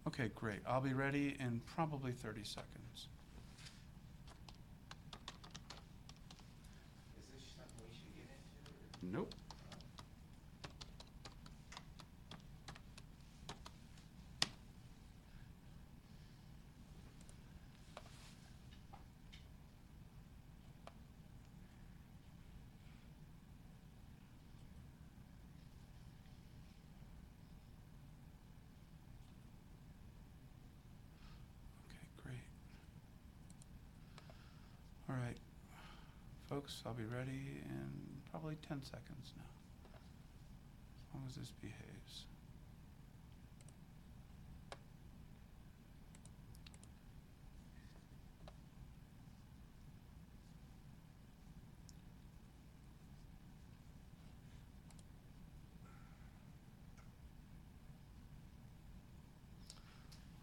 Okay, great. I'll be ready in probably 30 seconds. Is this something we should get into? Nope. Okay, great. All right, folks, I'll be ready in probably 10 seconds now, as long as this behaves.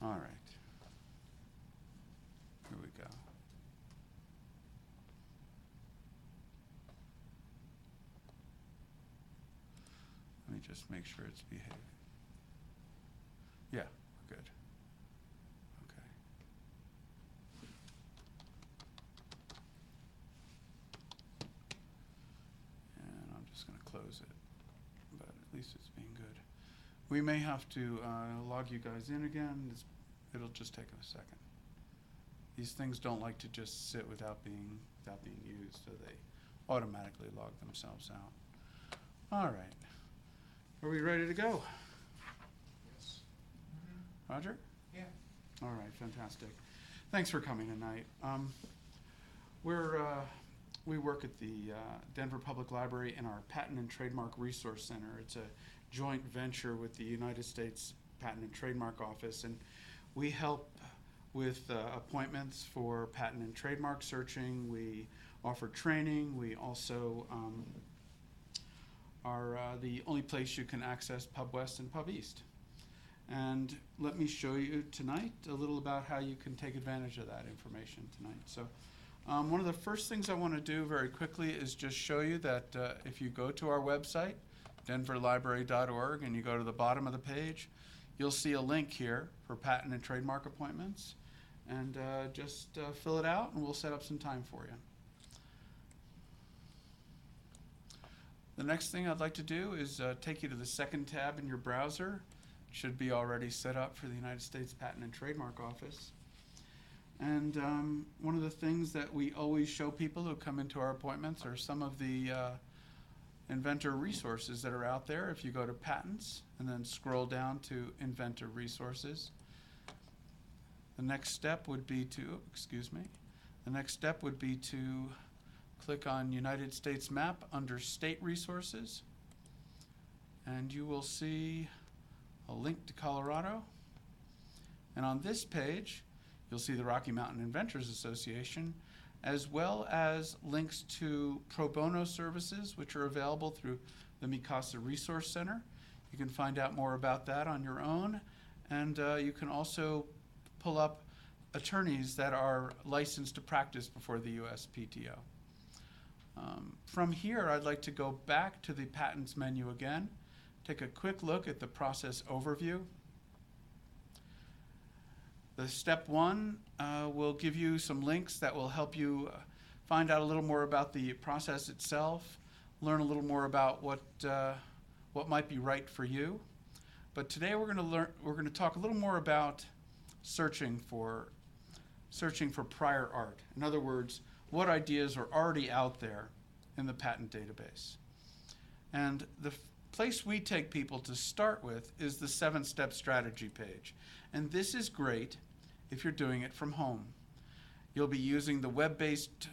All right, here we go. Let me just make sure it's behaving. Yeah, we're good. Okay. And I'm just going to close it, but at least it's being good. We may have to log you guys in again. It'll just take a second. These things don't like to just sit without being used, so they automatically log themselves out. All right. Are we ready to go? Yes. Roger? Yeah. All right, fantastic. Thanks for coming tonight. We work at the Denver Public Library in our Patent and Trademark Resource Center. It's a joint venture with the United States Patent and Trademark Office, and we help with appointments for patent and trademark searching. We offer training. We also are the only place you can access Pub West and Pub East. And let me show you tonight a little about how you can take advantage of that information tonight. So one of the first things I want to do very quickly is just show you that if you go to our website, denverlibrary.org, and you go to the bottom of the page, you'll see a link here for patent and trademark appointments. And just fill it out and we'll set up some time for you. The next thing I'd like to do is take you to the second tab in your browser. It should be already set up for the United States Patent and Trademark Office. And one of the things that we always show people who come into our appointments are some of the Inventor Resources that are out there. If you go to Patents and then scroll down to Inventor Resources, the next step would be to, click on United States map under State Resources, and you will see a link to Colorado. And on this page, you'll see the Rocky Mountain Inventors Association, as well as links to pro bono services, which are available through the Mikasa Resource Center. You can find out more about that on your own, and you can also pull up attorneys that are licensed to practice before the USPTO. From here, I'd like to go back to the patents menu again, take a quick look at the process overview. The step one will give you some links that will help you find out a little more about the process itself, learn a little more about what might be right for you. But today we're going to talk a little more about searching for prior art. In other words, what ideas are already out there in the patent database. And the place we take people to start with is the 7-step strategy page. And this is great if you're doing it from home. You'll be using the web-based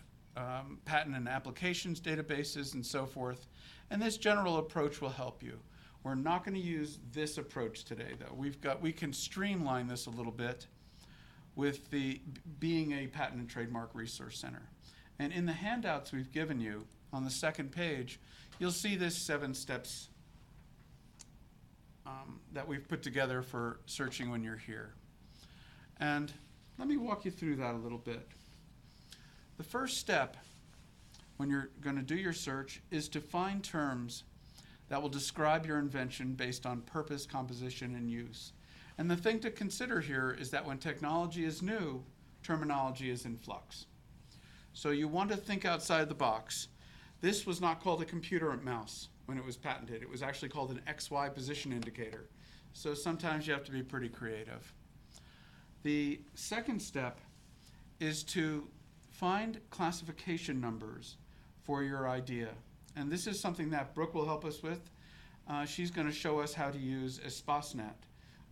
patent and applications databases and so forth. And this general approach will help you. We're not going to use this approach today, though. We can streamline this a little bit with the being a patent and trademark resource center. And in the handouts we've given you on the second page, you'll see this 7 steps that we've put together for searching when you're here. And let me walk you through that a little bit. The first step when you're going to do your search is to find terms that will describe your invention based on purpose, composition, and use. And the thing to consider here is that when technology is new, terminology is in flux. So you want to think outside the box. This was not called a computer mouse when it was patented. It was actually called an XY position indicator. So sometimes you have to be pretty creative. The second step is to find classification numbers for your idea. And this is something that Brooke will help us with. She's going to show us how to use espace.net,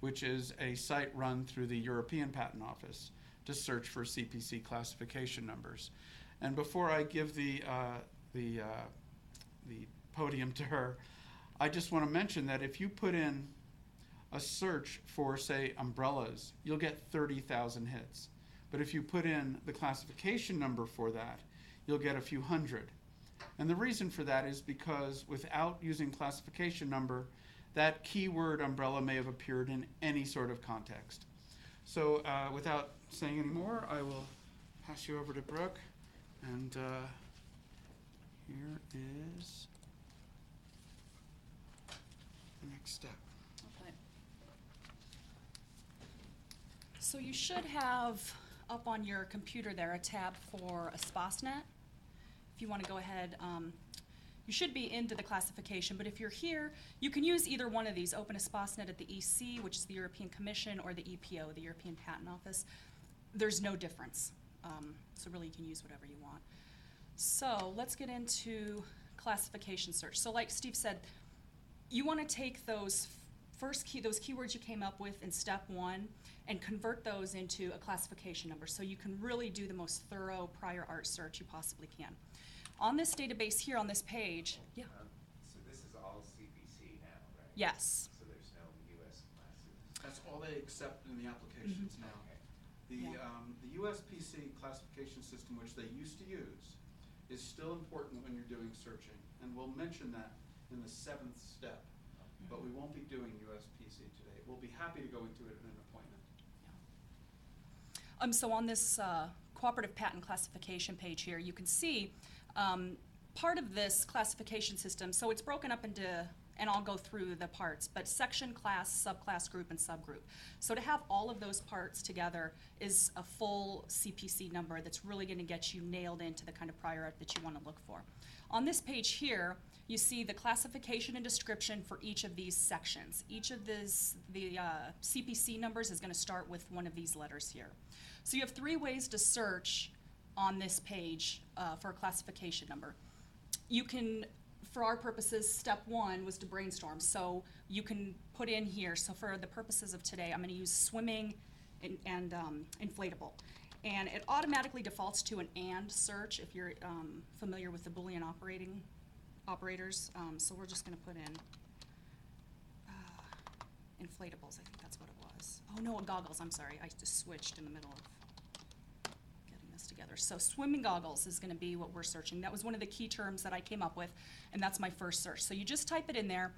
which is a site run through the European Patent Office to search for CPC classification numbers. And before I give the podium to her, I just want to mention that if you put in a search for, say, umbrellas, you'll get 30,000 hits. But if you put in the classification number for that, you'll get a few hundred. And the reason for that is because without using classification number, that keyword umbrella may have appeared in any sort of context. So without saying any more, I will pass you over to Brooke. And here is the next step. Okay. So you should have up on your computer there a tab for espace.net. If you want to go ahead, you should be into the classification, but if you're here, you can use either one of these, open espace.net at the EC, which is the European Commission, or the EPO, the European Patent Office. There's no difference, so really you can use whatever you want. So let's get into classification search. So like Steve said, you want to take those those keywords you came up with in step one and convert those into a classification number so you can really do the most thorough prior art search you possibly can. On this database here on this page, yeah. So this is all CPC now, right? Yes. So there's no US classes? That's all they accept in the applications now. Okay. The USPC classification system, which they used to use, is still important when you're doing searching. And we'll mention that in the 7th step. But we won't be doing USPC today. We'll be happy to go into it in an appointment. So on this cooperative patent classification page here, you can see part of this classification system, so it's broken up into, and I'll go through the parts, but section, class, subclass, group, and subgroup. So to have all of those parts together is a full CPC number that's really going to get you nailed into the kind of prior art that you want to look for. On this page here, you see the classification and description for each of these sections. Each of the CPC numbers is going to start with one of these letters here. So you have 3 ways to search on this page for a classification number. You can, for our purposes, step 1 was to brainstorm. So you can put in here, so for the purposes of today, I'm going to use swimming and inflatable. And it automatically defaults to an AND search if you're familiar with the Boolean operators. So we're just going to put in inflatables. I think that's what it was. Oh no, goggles. I'm sorry. I just switched in the middle of getting this together. So swimming goggles is going to be what we're searching. That was one of the key terms that I came up with, and that's my first search. So you just type it in there.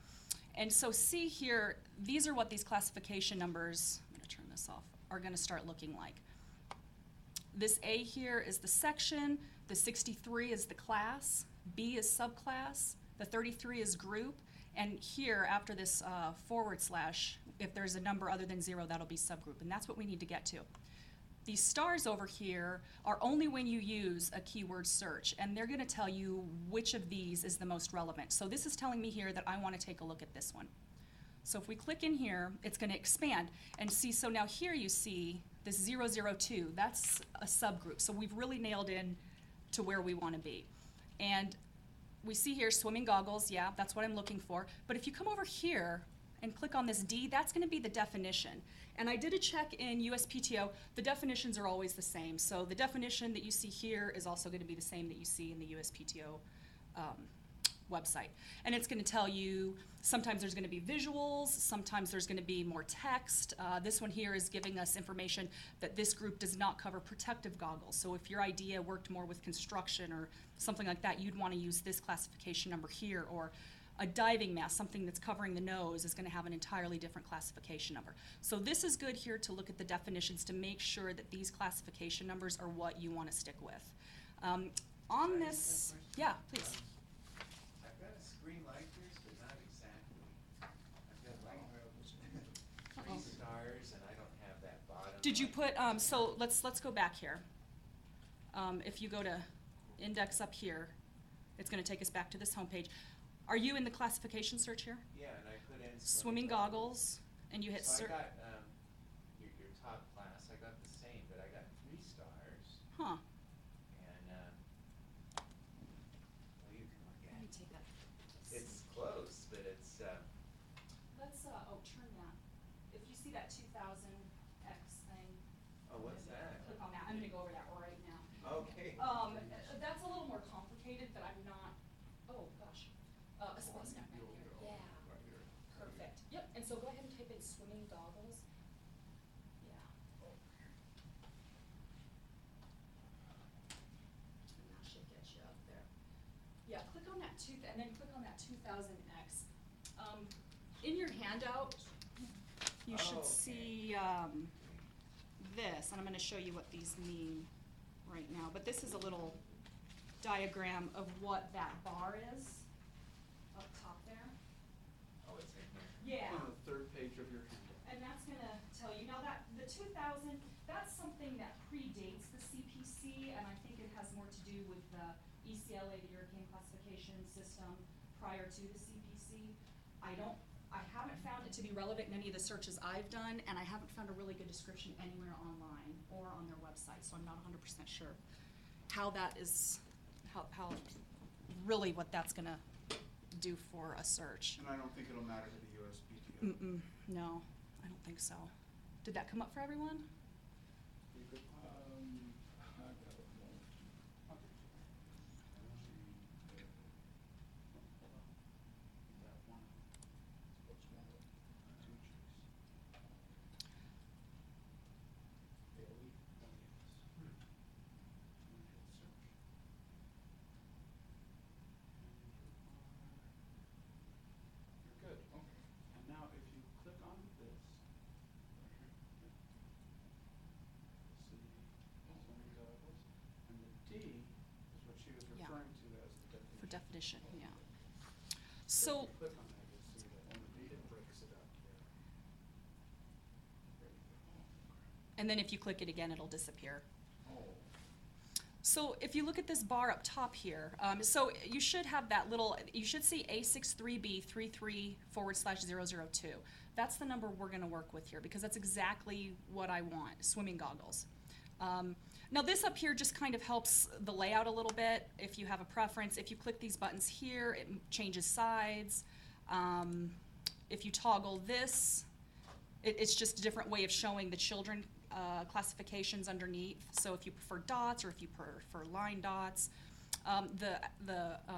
And so see here, these are what these classification numbers, I'm going to turn this off, are going to start looking like. This A here is the section, the 63 is the class, B is subclass, the 33 is group, and here after this /, if there's a number other than 0, that'll be subgroup, and that's what we need to get to. These stars over here are only when you use a keyword search, and they're going to tell you which of these is the most relevant. So this is telling me here that I want to take a look at this one. So if we click in here, it's going to expand and see, so now here you see this 002, that's a subgroup. So we've really nailed in to where we want to be. And we see here swimming goggles, yeah, that's what I'm looking for. But if you come over here and click on this D, that's going to be the definition. And I did a check in USPTO, the definitions are always the same. So the definition that you see here is also going to be the same that you see in the USPTO website. And it's going to tell you sometimes there's going to be visuals, sometimes there's going to be more text. This one here is giving us information that this group does not cover protective goggles. So if your idea worked more with construction or something like that, you'd want to use this classification number here, or a diving mask, something that's covering the nose, is going to have an entirely different classification number. So this is good here to look at the definitions to make sure that these classification numbers are what you want to stick with. On this, yeah, please. I've got a screen like this, but not exactly. I've got like 3 stars Did you put, so let's go back here. If you go to index up here, it's gonna take us back to this homepage. Are you in the classification search here? Yeah, and I put in Swimming goggles, and you hit So I search. got, your top class, I got the same, but I got 3 stars, Huh, and, well, you can look let at me it. take that. It's close, but it's, Let's, turn that. If you see that 2000X thing. oh, what's that? Click on that. I'm gonna go over that right now. Okay. That's a little more complicated, but I'm not, oh, gosh. Espace net right here. Yeah. Perfect. Yep, and so go ahead and type in swimming goggles. Yeah. And that should get you up there. Yeah, click on that and then click on that 2000X. In your handout, you Oh, should okay. see, this, and I'm gonna show you what these mean right now, but this is a little diagram of what that bar is up top there. Oh, it's in here. Yeah. On the third page of your handout. And that's gonna tell you, now that, the 2000, that's something that predates the CPC, and I think it has more to do with the ECLA, the European Classification System, prior to the CPC. I haven't found it to be relevant in any of the searches I've done, and I haven't found a really good description anywhere online or on their website, so I'm not 100% sure how that is, how really what that's gonna do for a search. And I don't think it'll matter to the USPTO. No, I don't think so. Did that come up for everyone? You could, I got it more. okay. That one, What's one of them? two Gs. Daily? Oh, yes. And hit search. And you're good. Okay. And now if you click on this, right here, yeah. See, swimming goggles, and the D is what she was Yeah. referring to as the definition. For definition, yeah. So So, if you click on that, you'll see that on the D it breaks it up there. There you go. and then if you click it again, it'll disappear. Oh, So if you look at this bar up top here, so you should have that little, you should see A63B33/002. That's the number we're gonna work with here, because that's exactly what I want, swimming goggles. Now this up here just kind of helps the layout a little bit. If you have a preference, if you click these buttons here, it changes sides. If you toggle this, it's just a different way of showing the children classifications underneath. So if you prefer dots or if you prefer line dots, the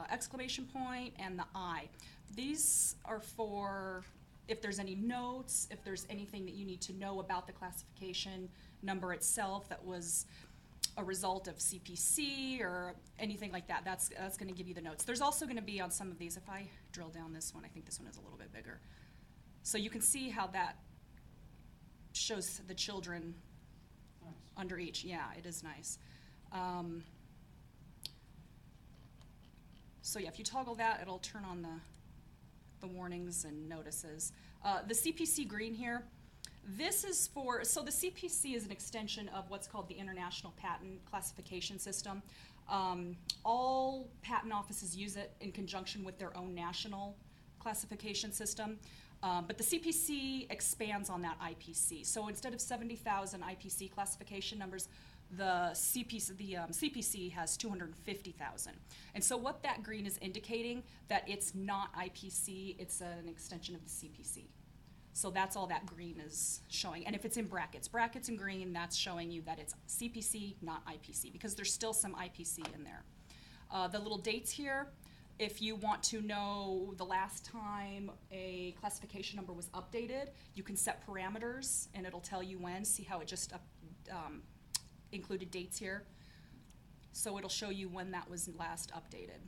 exclamation point and the I. These are for if there's any notes, if there's anything that you need to know about the classification number itself that was a result of CPC or anything like that. That's going to give you the notes. There's also going to be on some of these, if I drill down this one, I think this one is a little bit bigger. So you can see how that shows the children Nice. under each. Yeah, it is nice. So yeah, if you toggle that, it'll turn on the warnings and notices. The CPC green here, this is for, so the CPC is an extension of what's called the International Patent Classification System. All patent offices use it in conjunction with their own national classification system. But the CPC expands on that IPC. So instead of 70,000 IPC classification numbers, the CPC has 250,000. And so what that green is indicating, that it's not IPC, it's an extension of the CPC. So that's all that green is showing. And if it's in brackets in green, that's showing you that it's CPC, not IPC, because there's still some IPC in there. The little dates here, if you want to know the last time a classification number was updated, you can set parameters and it'll tell you when. See how it just included dates here? So it'll show you when that was last updated.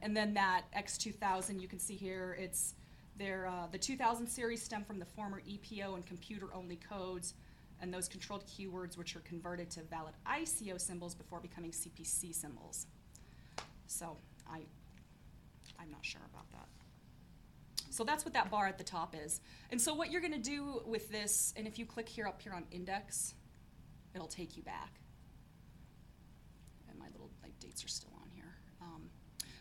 And then that X2000, you can see here, it's the 2000 series stem from the former EPO and computer-only codes, and those controlled keywords which are converted to valid ICO symbols before becoming CPC symbols. So I'm not sure about that. So that's what that bar at the top is. And so what you're gonna do with this, and if you click here up here on index, it'll take you back. And my little dates are still on here.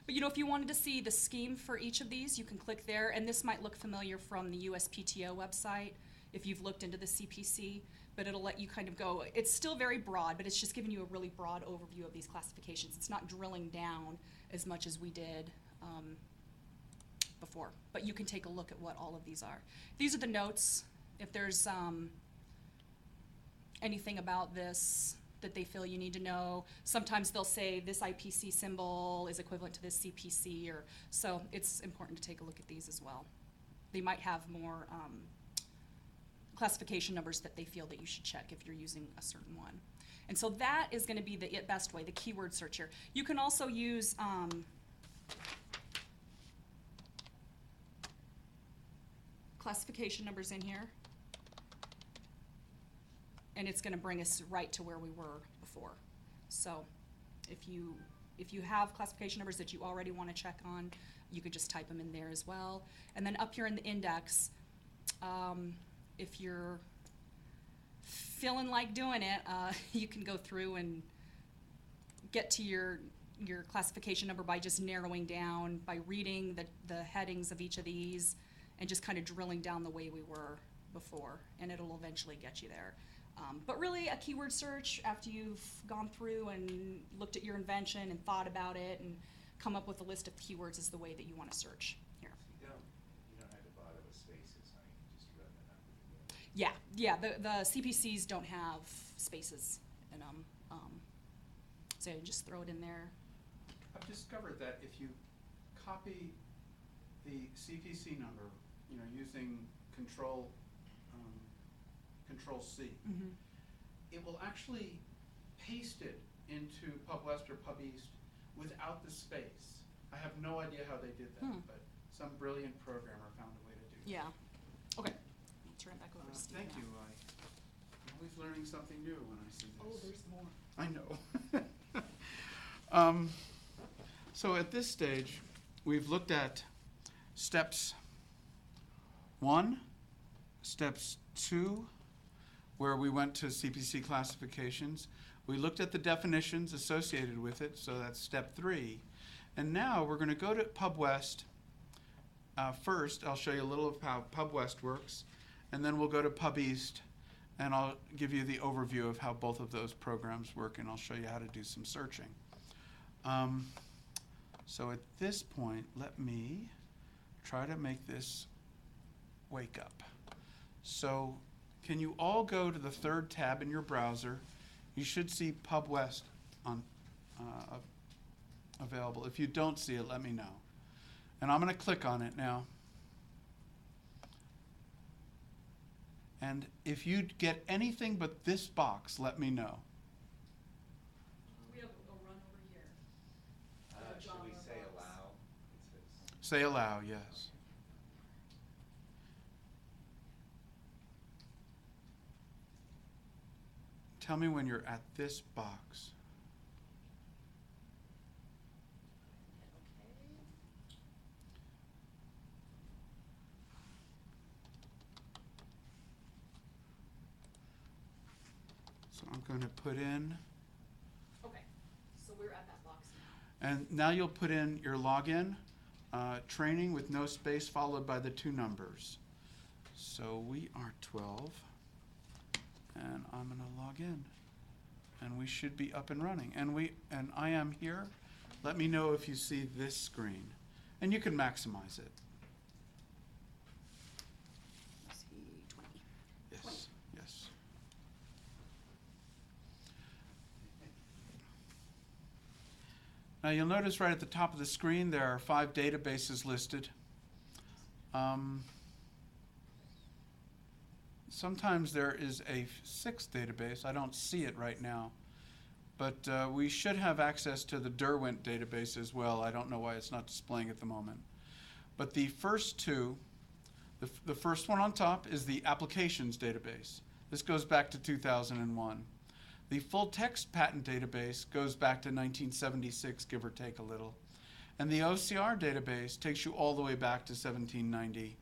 But if you wanted to see the scheme for each of these, you can click there, and this might look familiar from the USPTO website if you've looked into the CPC, but it'll let you kind of go. It's still very broad, but it's just giving you a really broad overview of these classifications. It's not drilling down as much as we did before, but you can take a look at what all of these are. These are the notes. If there's anything about this that they feel you need to know, sometimes they'll say this IPC symbol is equivalent to this CPC, or so it's important to take a look at these as well. They might have more classification numbers that they feel that you should check if you're using a certain one. And so that is going to be the best way, the keyword search here. You can also use classification numbers in here, and it's going to bring us right to where we were before. So if you have classification numbers that you already want to check on, you could just type them in there as well. And then up here in the index, if you're feeling like doing it, you can go through and get to your classification number by just narrowing down, by reading the headings of each of these, and just kind of drilling down the way we were before, and it'll eventually get you there. But really, a keyword search, after you've gone through and looked at your invention and thought about it and come up with a list of keywords, is the way that you want to search here. You don't have to bother with spaces, huh? You can just run the number. Yeah, the CPCs don't have spaces in them, so you just throw it in there. I've discovered that if you copy the CPC number, using Control C, it will actually paste it into Pub West or Pub East without the space. I have no idea how they did that, but some brilliant programmer found a way to do that. Yeah. Okay. I'll turn it back over to Steve. Thank now. you. I'm always learning something new when I see this. Oh, there's more. I know. So at this stage, we've looked at steps 1, steps 2, where we went to CPC classifications. We looked at the definitions associated with it, so that's step 3. And now we're going to go to Pub West. First, I'll show you a little of how Pub West works, and then we'll go to Pub East, and I'll give you the overview of how both of those programs work, and I'll show you how to do some searching. So at this point, let me try to make this wake up. So can you all go to the 3rd tab in your browser? You should see Pub West on available. If you don't see it, let me know. And I'm going to click on it now. And if you get anything but this box, let me know. We have a run over here. Should we say allow? Say allow, yes. Tell me when you're at this box. So I'm going to put in, Okay, so we're at that box now. and now you'll put in your login, training with no space followed by the 2 numbers. So we are 12, and I'm going to log in, and we should be up and running. And I am here. Let me know if you see this screen, and you can maximize it. Let's see, 20. Yes, yes. Now you'll notice right at the top of the screen there are 5 databases listed. Sometimes there is a 6th database. I don't see it right now. But we should have access to the Derwent database as well. I don't know why it's not displaying at the moment. But the first 2, the first one on top is the applications database. This goes back to 2001. The full text patent database goes back to 1976, give or take a little. And the OCR database takes you all the way back to 1790.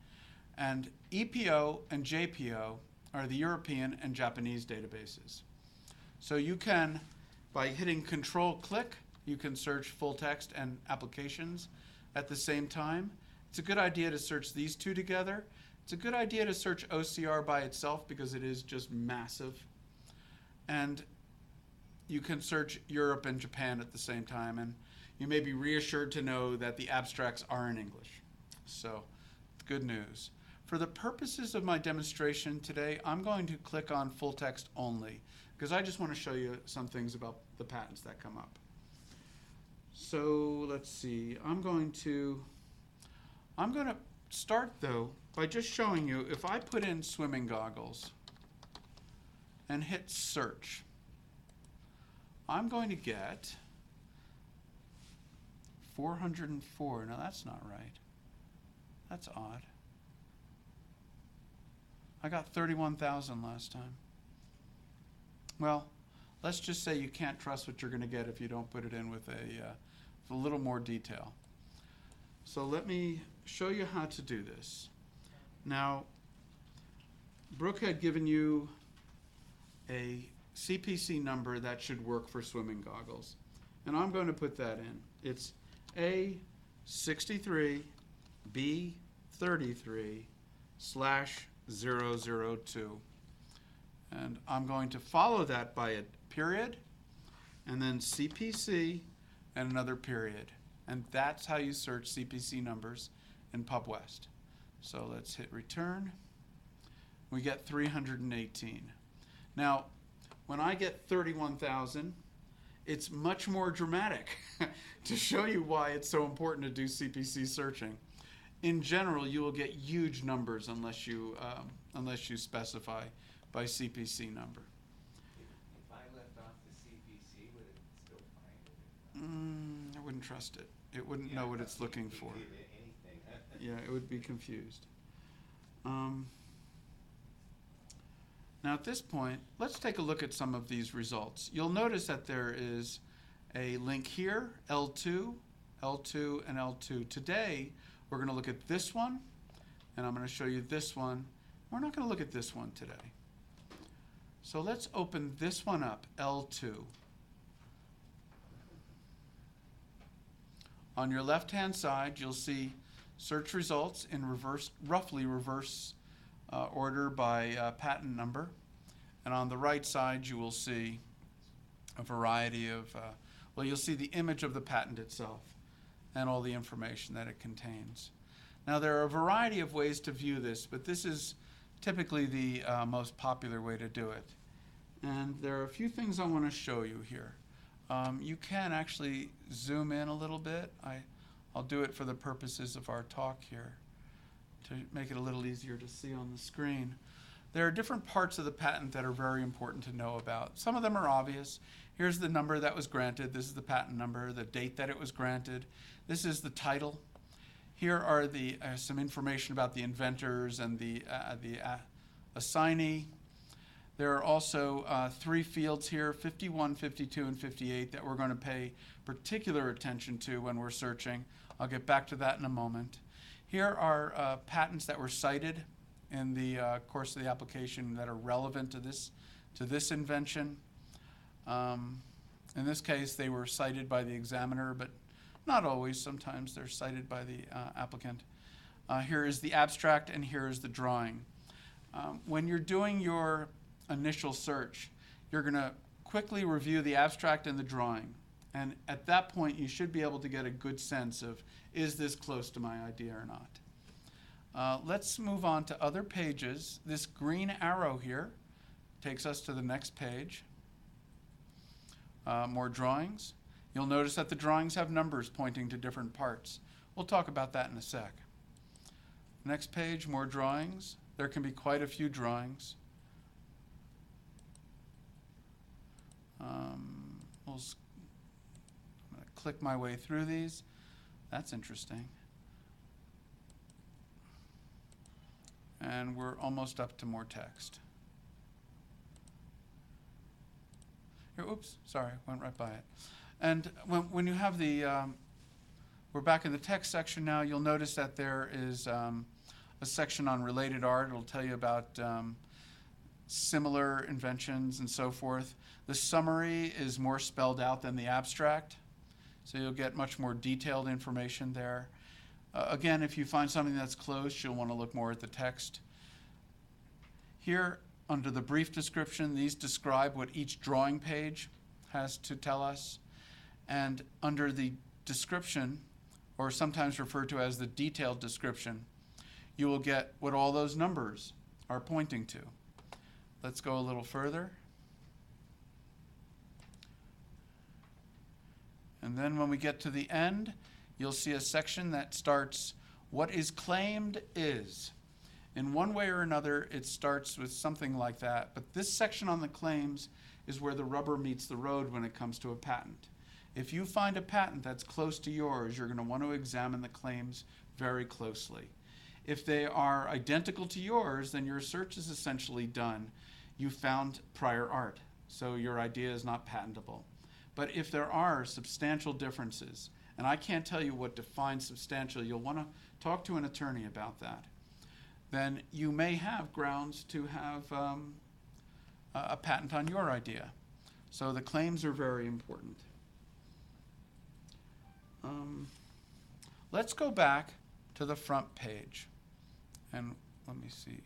And EPO and JPO are the European and Japanese databases. So you can, by hitting Control-click, you can search full text and applications at the same time. It's a good idea to search these two together. It's a good idea to search OCR by itself because it is just massive. And you can search Europe and Japan at the same time. And you may be reassured to know that the abstracts are in English. So, good news. For the purposes of my demonstration today, I'm going to click on full text only because I just want to show you some things about the patents that come up. So let's see, I'm going to start though by just showing you if I put in swimming goggles and hit search, I'm going to get 404. Now that's not right. That's odd. I got 31,000 last time. Well, let's just say you can't trust what you're going to get if you don't put it in with a little more detail. So let me show you how to do this. Now, Brooke had given you a CPC number that should work for swimming goggles. And I'm going to put that in. It's A63B33/002. And I'm going to follow that by a period, and then CPC, and another period. And that's how you search CPC numbers in PubWest. So let's hit return. We get 318. Now, when I get 31,000, it's much more dramatic to show you why it's so important to do CPC searching. In general, you will get huge numbers unless you specify by CPC number. If I left off the CPC, would it still find it? I wouldn't trust it. It wouldn't know what it's looking for. Anything. Yeah, it would be confused. Now at this point, let's take a look at some of these results. You'll notice that there is a link here, L2, L2, and L2. Today, we're going to look at this one, and I'm going to show you this one. We're not going to look at this one today. So let's open this one up, L2. On your left-hand side, you'll see search results in roughly reverse order by patent number. And on the right side, you will see a variety of, well, you'll see the image of the patent itself and all the information that it contains. Now, there are a variety of ways to view this, but this is typically the most popular way to do it. And there are a few things I want to show you here. You can actually zoom in a little bit. I'll do it for the purposes of our talk here to make it a little easier to see on the screen. There are different parts of the patent that are very important to know about. Some of them are obvious. Here's the number that was granted. This is the patent number, the date that it was granted. This is the title. Here are the some information about the inventors and the assignee. There are also 3 fields here, 51, 52, and 58, that we're going to pay particular attention to when we're searching. I'll get back to that in a moment. Here are patents that were cited in the course of the application that are relevant to this invention. In this case, they were cited by the examiner, but not always. Sometimes they're cited by the applicant. Here is the abstract, and here is the drawing. When you're doing your initial search, you're going to quickly review the abstract and the drawing. And at that point, you should be able to get a good sense of, is this close to my idea or not? Let's move on to other pages. This green arrow here takes us to the next page. More drawings. You'll notice that the drawings have numbers pointing to different parts. We'll talk about that in a sec. Next page, more drawings. There can be quite a few drawings. I'm going to click my way through these. That's interesting. And we're almost up to more text. Here, oops, sorry, went right by it. And when you have the We're back in the text section now. You'll notice that there is a section on related art. It'll tell you about similar inventions and so forth. The summary is more spelled out than the abstract, so you'll get much more detailed information there. Again, if you find something that's close, you'll want to look more at the text. Here, under the brief description, these describe what each drawing page has to tell us. And under the description, or sometimes referred to as the detailed description, you will get what all those numbers are pointing to. Let's go a little further. And then when we get to the end, you'll see a section that starts, what is claimed is. In one way or another, it starts with something like that, but this section on the claims is where the rubber meets the road when it comes to a patent. If you find a patent that's close to yours, you're going to want to examine the claims very closely. If they are identical to yours, then your search is essentially done. You found prior art, so your idea is not patentable. But if there are substantial differences, and I can't tell you what defines substantial, you'll want to talk to an attorney about that, then you may have grounds to have a patent on your idea. So the claims are very important. Let's go back to the front page. And let me see.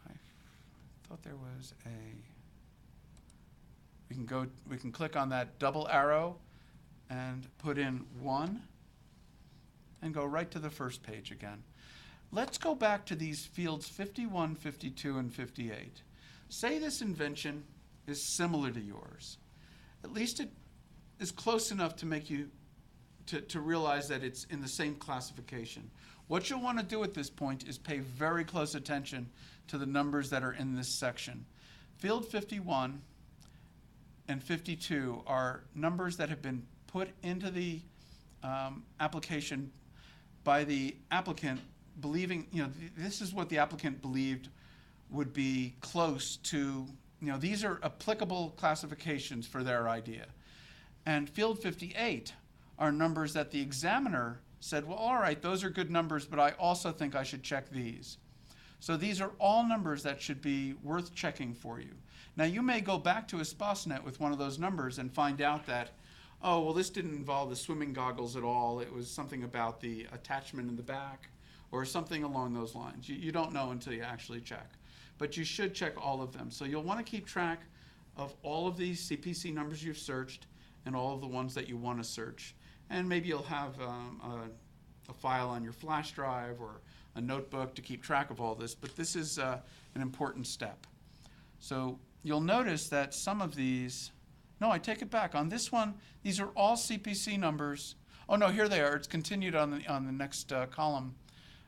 I thought there was we can click on that double arrow and put in 1 and go right to the first page again. Let's go back to these fields 51, 52, and 58. Say this invention is similar to yours. At least it is close enough to make you to realize that it's in the same classification. What you'll want to do at this point is pay very close attention to the numbers that are in this section. Field 51 and 52 are numbers that have been put into the application by the applicant believing, this is what the applicant believed would be close to, these are applicable classifications for their idea. And field 58 are numbers that the examiner said, well, all right, those are good numbers, but I also think I should check these. So these are all numbers that should be worth checking for you. Now, you may go back to EspaceNet with one of those numbers and find out that, oh, well, this didn't involve the swimming goggles at all. It was something about the attachment in the back or something along those lines. You don't know until you actually check. But you should check all of them. So you'll want to keep track of all of these CPC numbers you've searched and all of the ones that you want to search. And maybe you'll have a file on your flash drive or a notebook to keep track of all this, but this is an important step. So you'll notice that some of these, no, I take it back. On this one, these are all CPC numbers. Oh no, here they are. It's continued on the next column.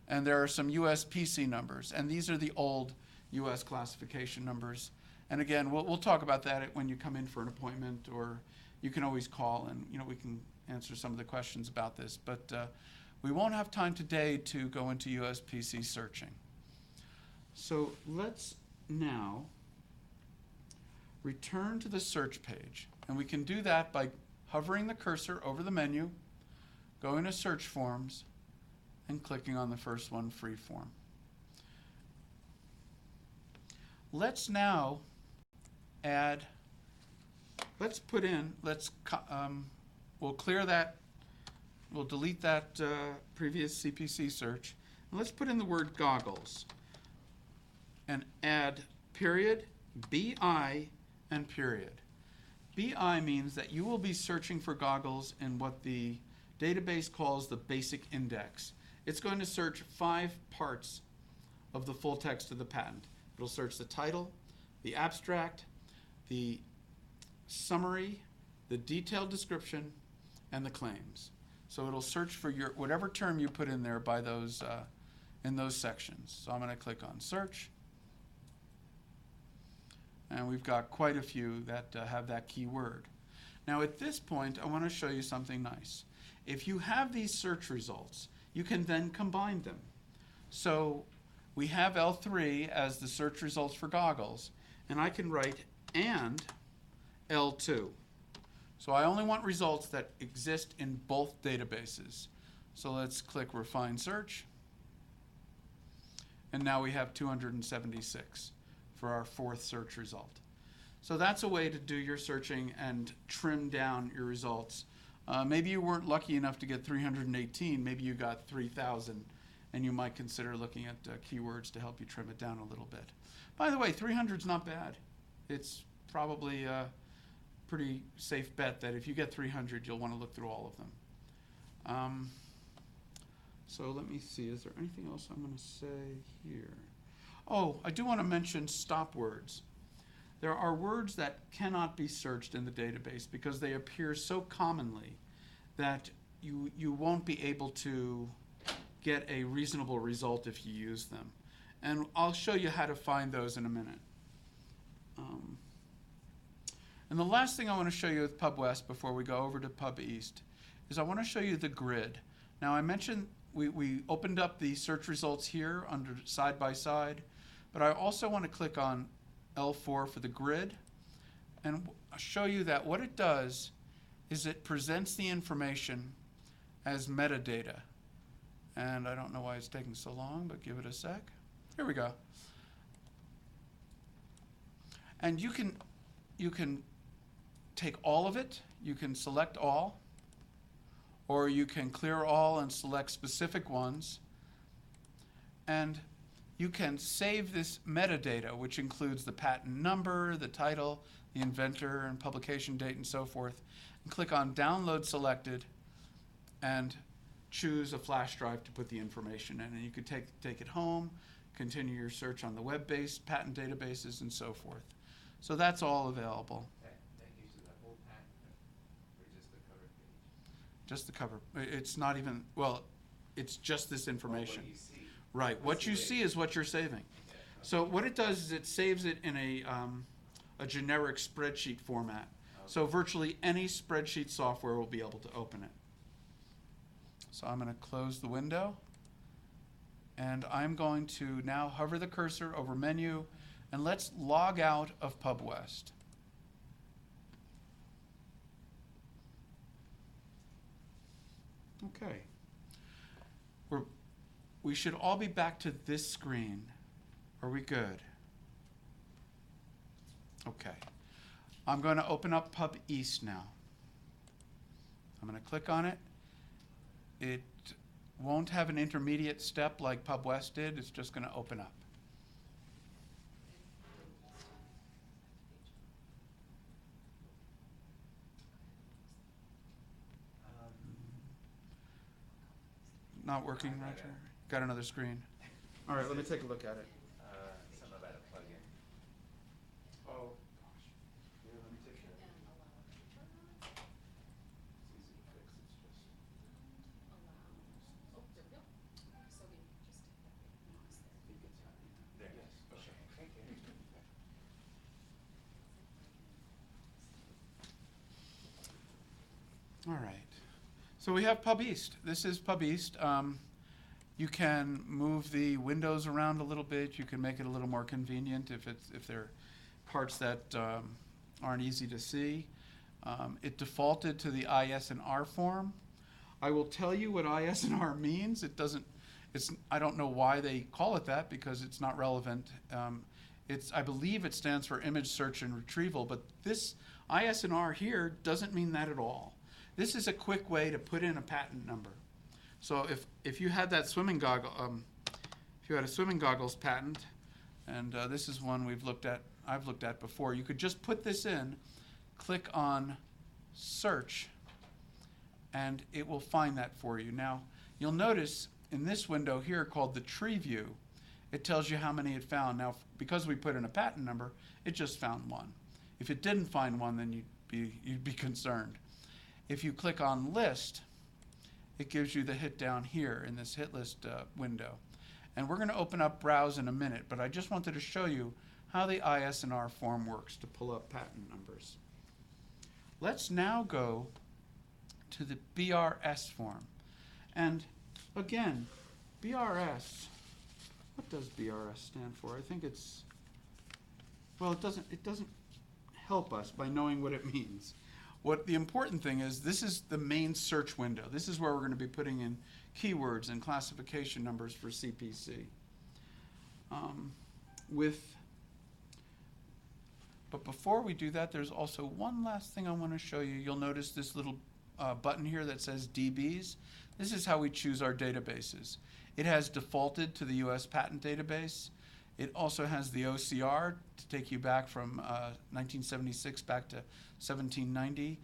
And there are some USPC numbers, and these are the old US classification numbers. And again, we'll talk about that when you come in for an appointment, or you can always call and we can answer some of the questions about this. But we won't have time today to go into USPC searching. So let's now return to the search page. And we can do that by hovering the cursor over the menu, going to Search Forms, and clicking on the first one, Free Form. Let's now add, we'll clear that, we'll delete that previous CPC search, and let's put in the word goggles and add period, BI, and period. BI means that you will be searching for goggles in what the database calls the basic index. It's going to search 5 parts of the full text of the patent. It'll search the title, the abstract, the summary, the detailed description, and the claims. So it'll search for your whatever term you put in there by those in those sections. So I'm going to click on Search. And we've got quite a few that have that keyword. Now at this point, I want to show you something nice. If you have these search results, you can then combine them. So we have L3 as the search results for goggles, and I can write and L2. So I only want results that exist in both databases. So let's click Refine Search. And now we have 276 for our fourth search result. So that's a way to do your searching and trim down your results. Maybe you weren't lucky enough to get 318, maybe you got 3,000, and you might consider looking at keywords to help you trim it down a little bit. By the way, 300 is not bad. It's probably a pretty safe bet that if you get 300, you'll want to look through all of them. So let me see, is there anything else I'm going to say here? Oh, I do want to mention stop words. There are words that cannot be searched in the database because they appear so commonly that you won't be able to get a reasonable result if you use them. And I'll show you how to find those in a minute. And the last thing I want to show you with PubWest before we go over to PubEast is I want to show you the grid. Now I mentioned we opened up the search results here under side by side, but I also want to click on L4 for the grid and I'll show you that what it does is it presents the information as metadata. And I don't know why it's taking so long, but give it a sec. Here we go. And you can take all of it, you can select all, or you can clear all and select specific ones. And you can save this metadata, which includes the patent number, the title, the inventor, and publication date, and so forth, and click on Download Selected and choose a flash drive to put the information in. And you could take it home, continue your search on the web-based patent databases, and so forth. So that's all available. That gives you the whole patent, or just the cover page? Just the cover. It's not even, well, it's just this information. What you see. Right. What you see is what you're saving. Yeah. So what it does is it saves it in a generic spreadsheet format. So virtually any spreadsheet software will be able to open it. So I'm going to close the window. And I'm going to now hover the cursor over menu. And let's log out of PubWest. Okay. We should all be back to this screen. Are we good? Okay. I'm going to open up PubEast now. I'm going to click on it. It won't have an intermediate step like PubWest did. It's just going to open up. Not working, Roger? Got another screen. All right, let me take a look at it. Something about a plugin. Oh, gosh. Yeah, let me take care of it. It's easy to fix, it's just... There. Yes, okay. All right. So we have PubEast. This is PubEast. You can move the windows around a little bit. You can make it a little more convenient if there are parts that aren't easy to see. It defaulted to the IS&R form. I will tell you what IS&R means. I don't know why they call it that because it's not relevant. I believe it stands for image search and retrieval, but this IS&R here doesn't mean that at all. This is a quick way to put in a patent number. So if you had that swimming goggle, if you had a swimming goggles patent, and this is one I've looked at before, you could just put this in, click on search, and it will find that for you. Now, you'll notice in this window here called the tree view, it tells you how many it found. Now, because we put in a patent number, it just found one. If it didn't find one, then you'd be concerned. If you click on list, it gives you the hit down here in this hit list window. And we're going to open up browse in a minute, but I just wanted to show you how the IS&R form works to pull up patent numbers. Let's now go to the BRS form. And again, BRS, what does BRS stand for? I think it doesn't help us by knowing what it means. what the important thing is, this is the main search window. This is where we're going to be putting in keywords and classification numbers for CPC. But before we do that, there's also one last thing I want to show you. You'll notice this little button here that says DBs. This is how we choose our databases. It has defaulted to the US Patent Database. It also has the OCR to take you back from 1976 back to 1790.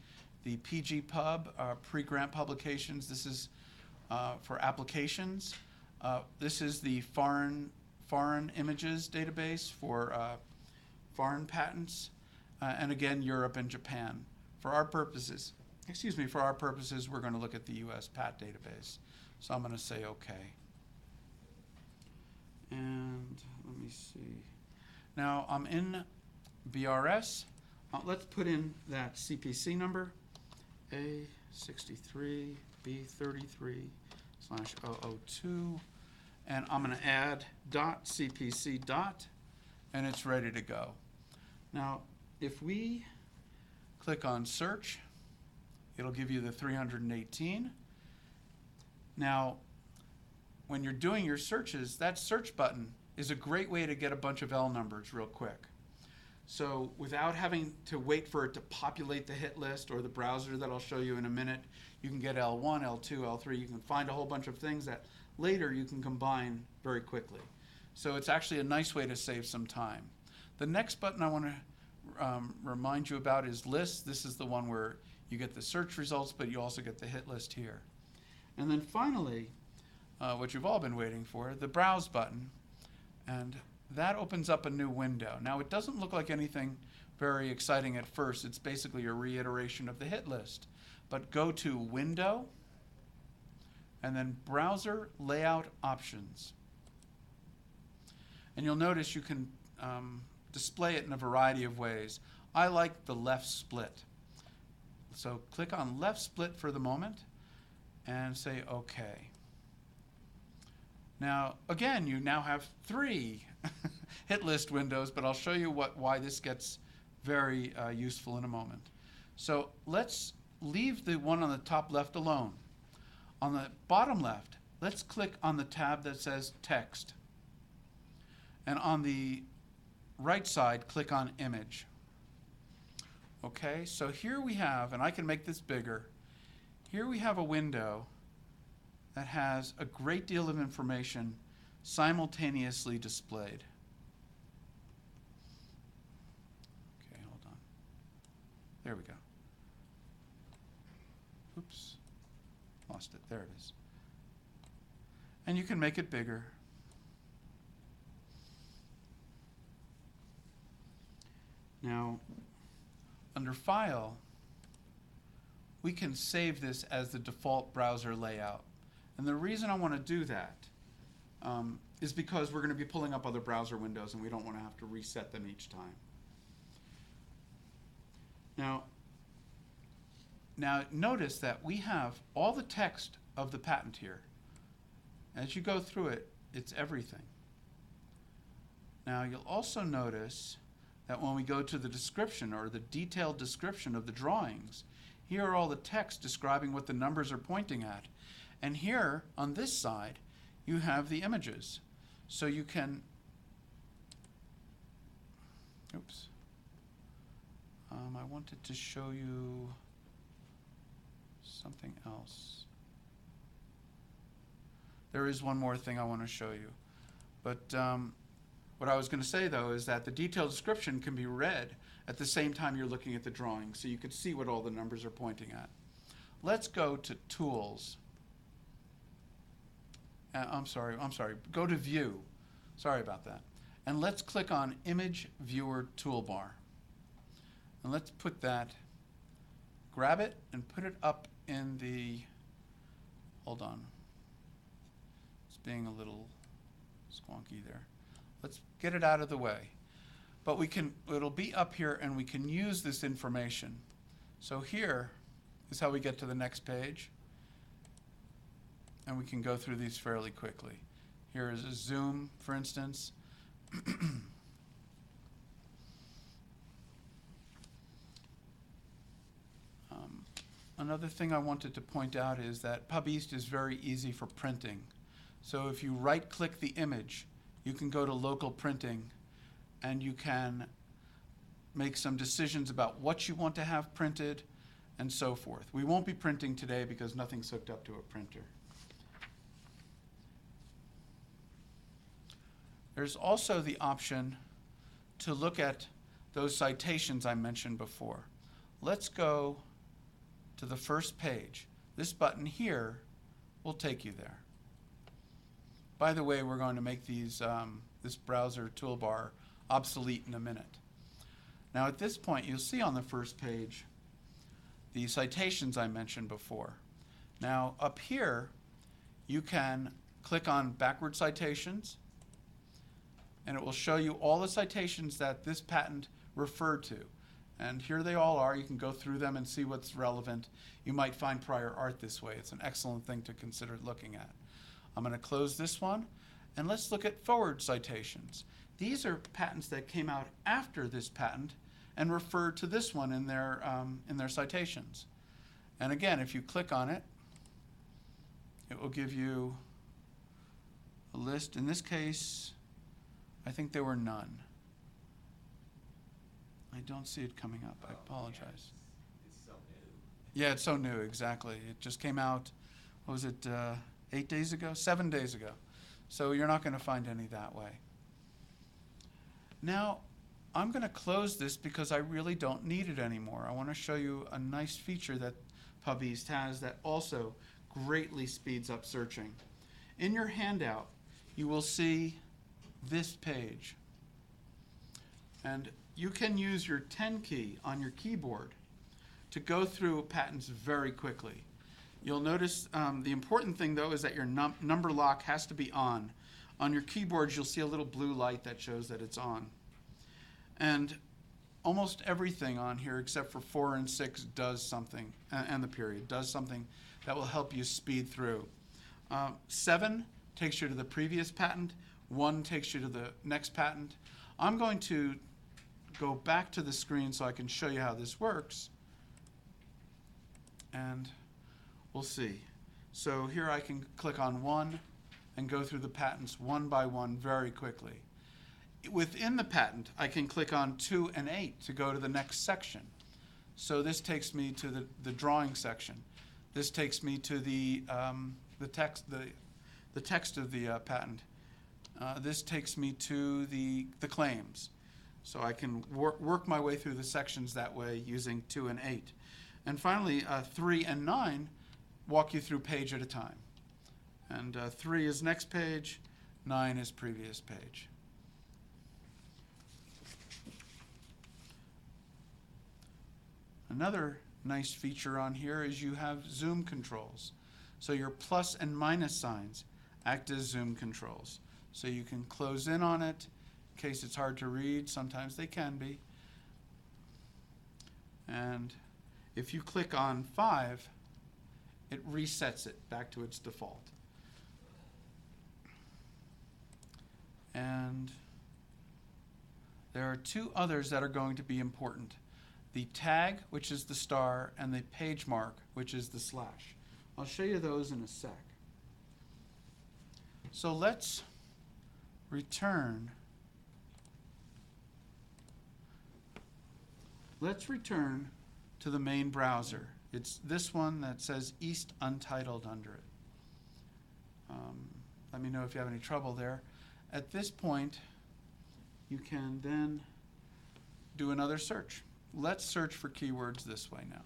The PGPub, pre-grant publications. This is for applications. This is the foreign images database for foreign patents, and again, Europe and Japan. For our purposes, we're going to look at the US PAT database. So I'm going to say OK. And let me see. Now I'm in BRS. Let's put in that CPC number, A63B33/002, and I'm going to add .cpc dot, and it's ready to go. Now, if we click on search, it'll give you the 318. Now, when you're doing your searches, that search button is a great way to get a bunch of L numbers real quick. So without having to wait for it to populate the hit list or the browser that I'll show you in a minute, you can get L1, L2, L3. You can find a whole bunch of things that later you can combine very quickly. So it's actually a nice way to save some time. The next button I want to remind you about is lists. This is the one where you get the search results, but you also get the hit list here. And then finally, what you've all been waiting for, the browse button. And that opens up a new window. Now, it doesn't look like anything very exciting at first. It's basically a reiteration of the hit list. But go to Window, and then Browser Layout Options. And you'll notice you can display it in a variety of ways. I like the left split. So click on left split for the moment and say OK. Now, again, you now have 3 hit list windows, but I'll show you why this gets very useful in a moment. So let's leave the one on the top left alone. On the bottom left, let's click on the tab that says Text. And on the right side, click on Image. Okay, so here we have, and I can make this bigger, here we have a window that has a great deal of information simultaneously displayed. Okay, hold on. There we go. Oops, lost it. There it is. And you can make it bigger. Now, under File, we can save this as the default browser layout. And the reason I want to do that is because we're going to be pulling up other browser windows and we don't want to have to reset them each time. Now notice that we have all the text of the patent here. As you go through it, it's everything. Now you'll also notice that when we go to the description or the detailed description of the drawings, here are all the text describing what the numbers are pointing at. And here on this side, you have the images. So you can, oops, I wanted to show you something else. There is one more thing I want to show you. But what I was going to say, though, is that the detailed description can be read at the same time you're looking at the drawing, so you can see what all the numbers are pointing at. Let's go to Tools. I'm sorry, go to View. Sorry about that. And let's click on Image Viewer Toolbar. And let's put that, grab it and put it up in the, hold on. It's being a little squonky there. Let's get it out of the way. But we can, it'll be up here and we can use this information. So here is how we get to the next page. And we can go through these fairly quickly. Here is a zoom, for instance. Another thing I wanted to point out is that PubEast is very easy for printing. So if you right-click the image, you can go to local printing and you can make some decisions about what you want to have printed and so forth. We won't be printing today because nothing's hooked up to a printer. There's also the option to look at those citations I mentioned before. Let's go to the first page. This button here will take you there. By the way, we're going to make these this browser toolbar obsolete in a minute. Now at this point, you'll see on the first page the citations I mentioned before. Now up here, you can click on backward citations, and it will show you all the citations that this patent referred to. And here they all are. You can go through them and see what's relevant. You might find prior art this way. It's an excellent thing to consider looking at. I'm going to close this one, and let's look at forward citations. These are patents that came out after this patent and referred to this one in their citations. And again, if you click on it, it will give you a list. In this case, I think there were none. I don't see it coming up. I apologize. It's so new. Yeah, it's so new, exactly. It just came out, what was it, 8 days ago? 7 days ago. So you're not going to find any that way. Now, I'm going to close this because I really don't need it anymore. I want to show you a nice feature that PubEast has that also greatly speeds up searching. In your handout, you will see this page. And you can use your 10 key on your keyboard to go through patents very quickly. You'll notice the important thing, though, is that your number lock has to be on. On your keyboards, you'll see a little blue light that shows that it's on. And almost everything on here, except for 4 and 6, does something, and the period, does something that will help you speed through. 7 takes you to the previous patent. 1 takes you to the next patent. I'm going to go back to the screen so I can show you how this works. And we'll see. So here I can click on 1 and go through the patents one by one very quickly. Within the patent, I can click on 2 and 8 to go to the next section. So this takes me to the drawing section. This takes me to the text of the patent. This takes me to the claims. So I can work my way through the sections that way using 2 and 8. And finally, 3 and 9 walk you through page at a time. And 3 is next page, 9 is previous page. Another nice feature on here is you have zoom controls. So your plus and minus signs act as zoom controls. So you can close in on it in case it's hard to read. Sometimes they can be. And if you click on 5, it resets it back to its default. And there are 2 others that are going to be important. The tag, which is the star, and the page mark, which is the slash. I'll show you those in a sec. So let's return. Let's return to the main browser. It's this one that says East Untitled under it. Let me know if you have any trouble there. At this point, you can then do another search. Let's search for keywords this way now.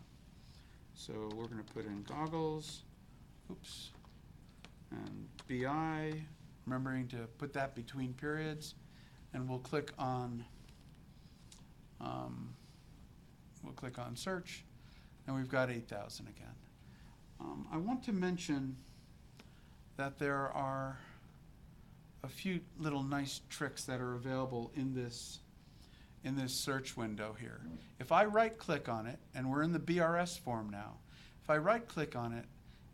So we're going to put in goggles, and BI, remembering to put that between periods, and we'll click on search, and we've got 8,000 again. I want to mention that there are a few little nice tricks that are available in this search window here. If I right-click on it, and we're in the BRS form now, if I right-click on it,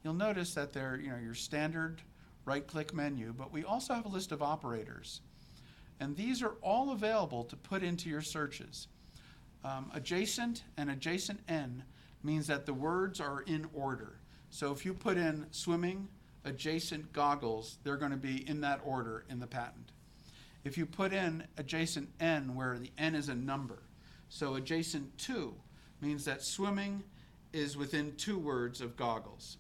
you'll notice that they're your standard right-click menu, but we also have a list of operators. And these are all available to put into your searches. Adjacent and adjacent N means that the words are in order. So if you put in swimming, adjacent goggles, they're going to be in that order in the patent. If you put in adjacent N, where the N is a number, so adjacent to means that swimming is within 2 words of goggles,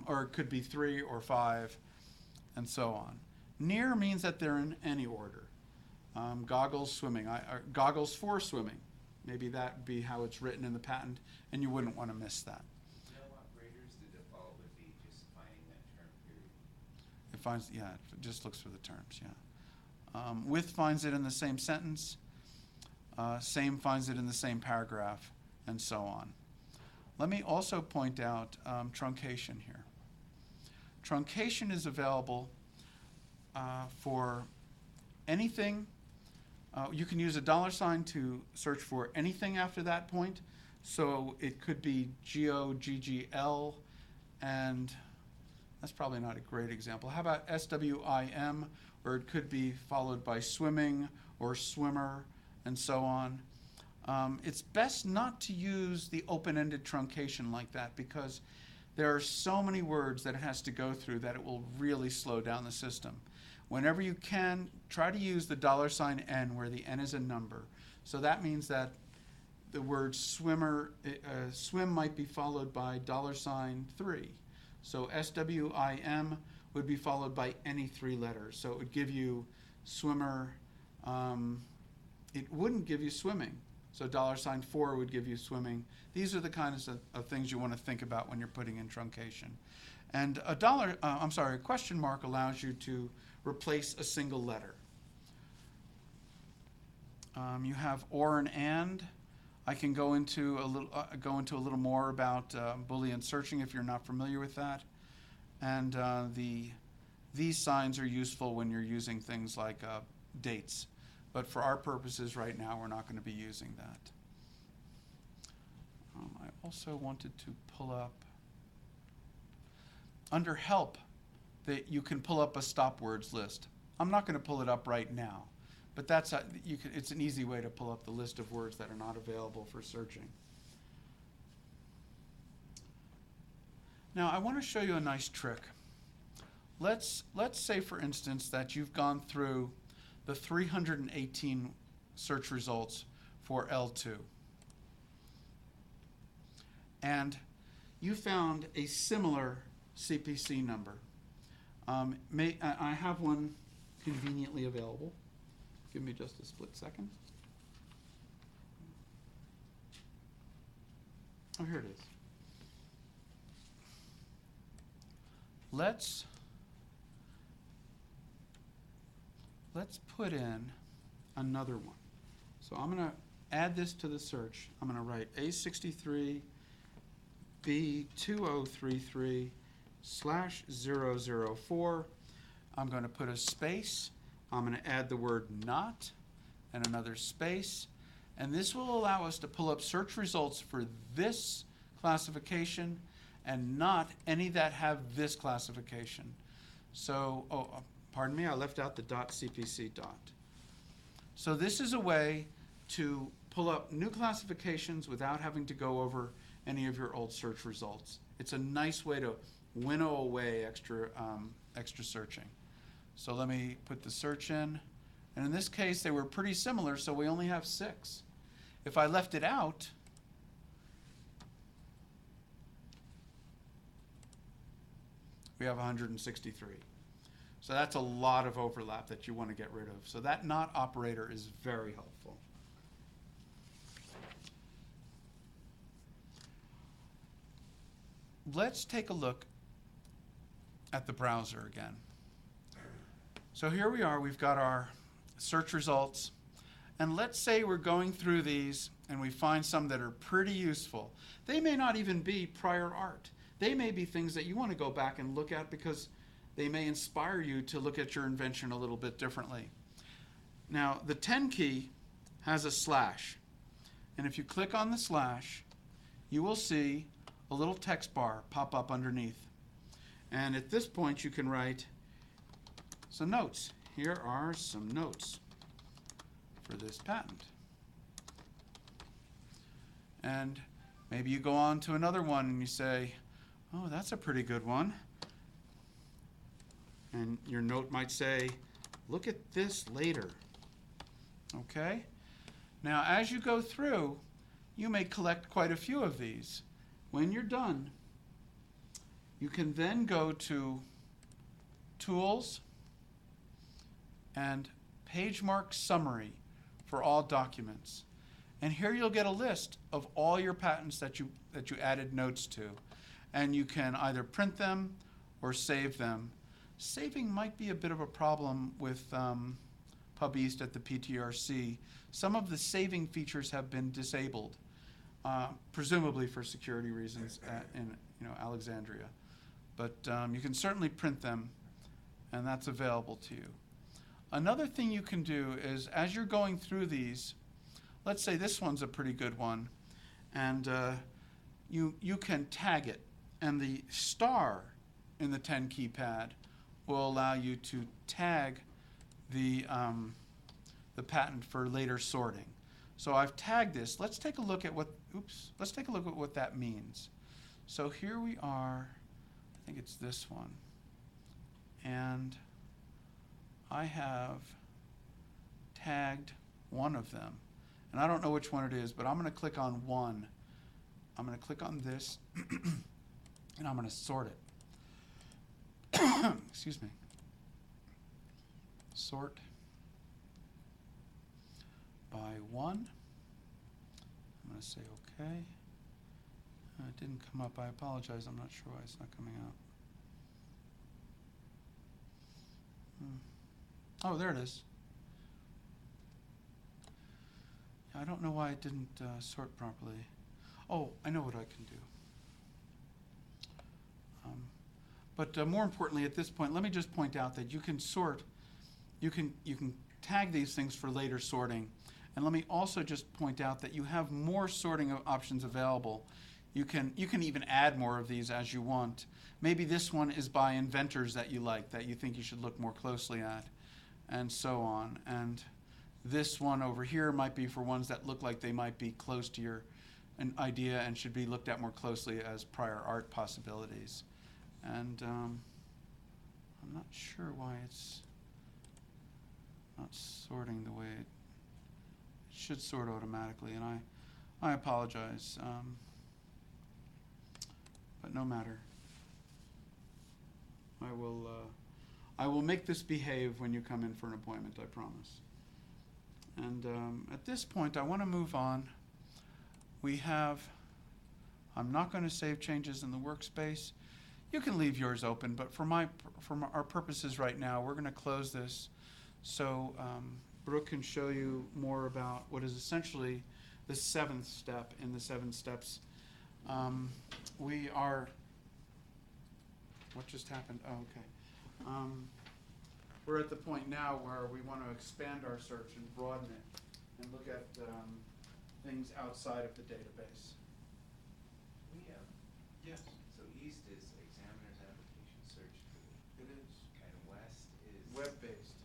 or it could be 3 or 5, and so on. Near means that they're in any order. Goggles, swimming, goggles for swimming. Maybe that would be how it's written in the patent, and you wouldn't want to miss that. No operators, the default would be just finding that term period. It finds, yeah, it just looks for the terms, yeah. With finds it in the same sentence. Same finds it in the same paragraph, and so on. Let me also point out truncation here. Truncation is available for anything. You can use a $sign to search for anything after that point. So it could be GOGGL, and that's probably not a great example. How about SWIM, or it could be followed by swimming or swimmer, and so on. It's best not to use the open-ended truncation like that, because there are so many words that it has to go through that it will really slow down the system. Whenever you can, try to use the $N, where the N is a number. So that means that the word swimmer, swim might be followed by $3. So SWIM would be followed by any 3 letters. So it would give you swimmer. It wouldn't give you swimming. So $4 would give you swimming. These are the kinds of things you want to think about when you're putting in truncation. And a question mark allows you to replace a single letter. You have or and. I can go into a little more about Boolean searching if you're not familiar with that. And these signs are useful when you're using things like dates. But for our purposes right now, we're not going to be using that. I also wanted to pull up, under help, that you can pull up a stop words list. I'm not going to pull it up right now, but it's an easy way to pull up the list of words that are not available for searching. Now, I want to show you a nice trick. Let's say, for instance, that you've gone through the 318 search results for L2. And you found a similar CPC number. I have one conveniently available. Give me just a split second. Oh, here it is. Let's put in another one. So I'm going to add this to the search. I'm going to write A63B2033/004. I'm going to put a space. I'm going to add the word not and another space. And this will allow us to pull up search results for this classification and not any that have this classification. So, pardon me, I left out the .cpc . So this is a way to pull up new classifications without having to go over any of your old search results. It's a nice way to winnow away extra searching. So let me put the search in. And in this case, they were pretty similar, so we only have 6. If I left it out, we have 163. So that's a lot of overlap that you want to get rid of. So that not operator is very helpful. Let's take a look at the browser again. So here we are, we've got our search results. And let's say we're going through these and we find some that are pretty useful. They may not even be prior art. They may be things that you want to go back and look at because they may inspire you to look at your invention a little bit differently. Now, the 10 key has a slash. And if you click on the slash, you will see a little text bar pop up underneath. And at this point, you can write some notes. Here are some notes for this patent. And Maybe you go on to another one and you say, oh, that's a pretty good one. And your note might say, look at this later. Okay? Now, as you go through, you may collect quite a few of these. When you're done, you can then go to Tools and Page Mark Summary for all documents. And here you'll get a list of all your patents that you added notes to. And you can either print them or save them. Saving might be a bit of a problem with Pub East at the PTRC. Some of the saving features have been disabled, presumably for security reasons in Alexandria. But you can certainly print them, and that's available to you. Another thing you can do is, as you're going through these, let's say this one's a pretty good one, and you can tag it, and the star in the 10 keypad will allow you to tag the patent for later sorting. So I've tagged this. Let's take a look at what that means. So here we are. I think it's this one. And I have tagged one of them. And I don't know which one it is, but I'm going to click on one. I'm going to click on this, and I'm going to sort it. Excuse me. Sort by one. I'm going to say OK. It didn't come up. I apologize. I'm not sure why it's not coming out. Oh, there it is. I don't know why it didn't sort properly. Oh, I know what I can do. But more importantly, at this point, let me just point out that you can sort, you can tag these things for later sorting. And let me also just point out that you have more sorting options available. You can even add more of these as you want. Maybe this one is by inventors that you like, that you think you should look more closely at, and so on. And this one over here might be for ones that look like they might be close to an idea and should be looked at more closely as prior art possibilities. And I'm not sure why it's not sorting the way it should sort automatically, and I apologize. But no matter. I will make this behave when you come in for an appointment, I promise. And at this point, I want to move on. I'm not going to save changes in the workspace. You can leave yours open, but for our purposes right now, we're going to close this so Brooke can show you more about what is essentially the 7th step in the 7 steps. What just happened? Oh, okay. We're at the point now where we want to expand our search and broaden it and look at things outside of the database. Yes. So east is examiner's application search tool. It is. And west is Web-based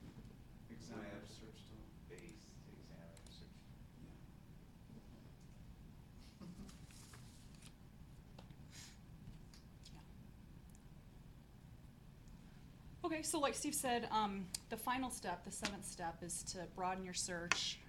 examiner search tool. based examiner search tool. Okay, so like Steve said, the final step, the 7th step, is to broaden your search.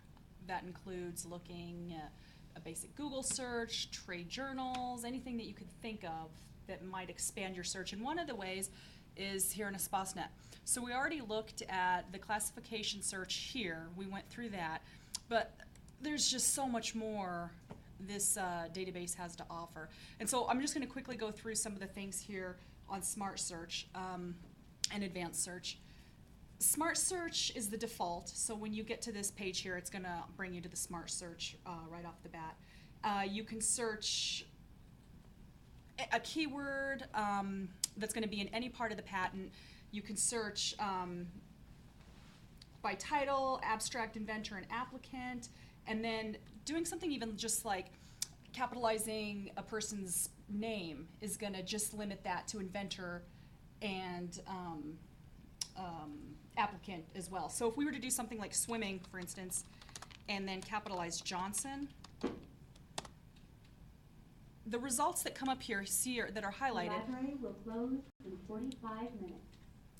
That includes looking at a basic Google search, trade journals, anything that you could think of that might expand your search. And one of the ways is here in EspaceNet. So we already looked at the classification search here. We went through that. But there's just so much more this database has to offer. And so I'm just going to quickly go through some of the things here on Smart Search and Advanced Search. Smart Search is the default, so when you get to this page here, it's going to bring you to the Smart Search right off the bat. You can search a keyword that's going to be in any part of the patent. You can search by title, abstract, inventor, and applicant, and then doing something even just like capitalizing a person's name is going to just limit that to inventor and applicant as well. So if we were to do something like swimming, for instance, and then capitalize Johnson, the results that come up here, that are highlighted, The library will close in 45 minutes.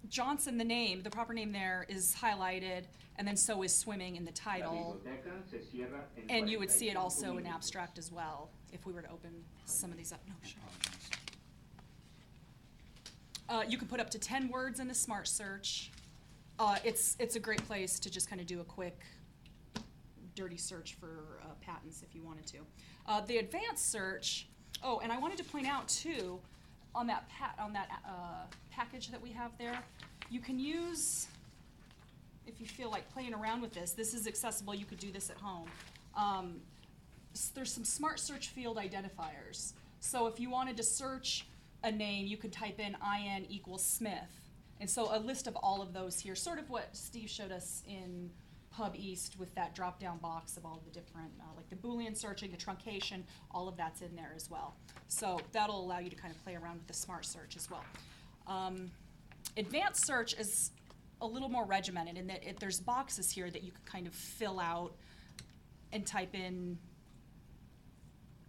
Johnson, the name, the proper name there is highlighted, and then so is swimming in the La title. biblioteca se cierra en And you would see it 45 also in minutos. abstract as well, if we were to open some of these up. No, sure. You can put up to 10 words in a smart search. It's a great place to just kind of do a quick, dirty search for patents if you wanted to. The advanced search, oh, and I wanted to point out too, on that package that we have there, you can use, if you feel like playing around with this is accessible, you could do this at home. There's some smart search field identifiers. So if you wanted to search a name, you could type in IN equals Smith. And so a list of all of those here, sort of what Steve showed us in Pub East with that drop-down box of all the different, like the Boolean searching, the truncation, all of that's in there as well. So that'll allow you to kind of play around with the smart search as well. Advanced search is a little more regimented in that there's boxes here that you can kind of fill out and type in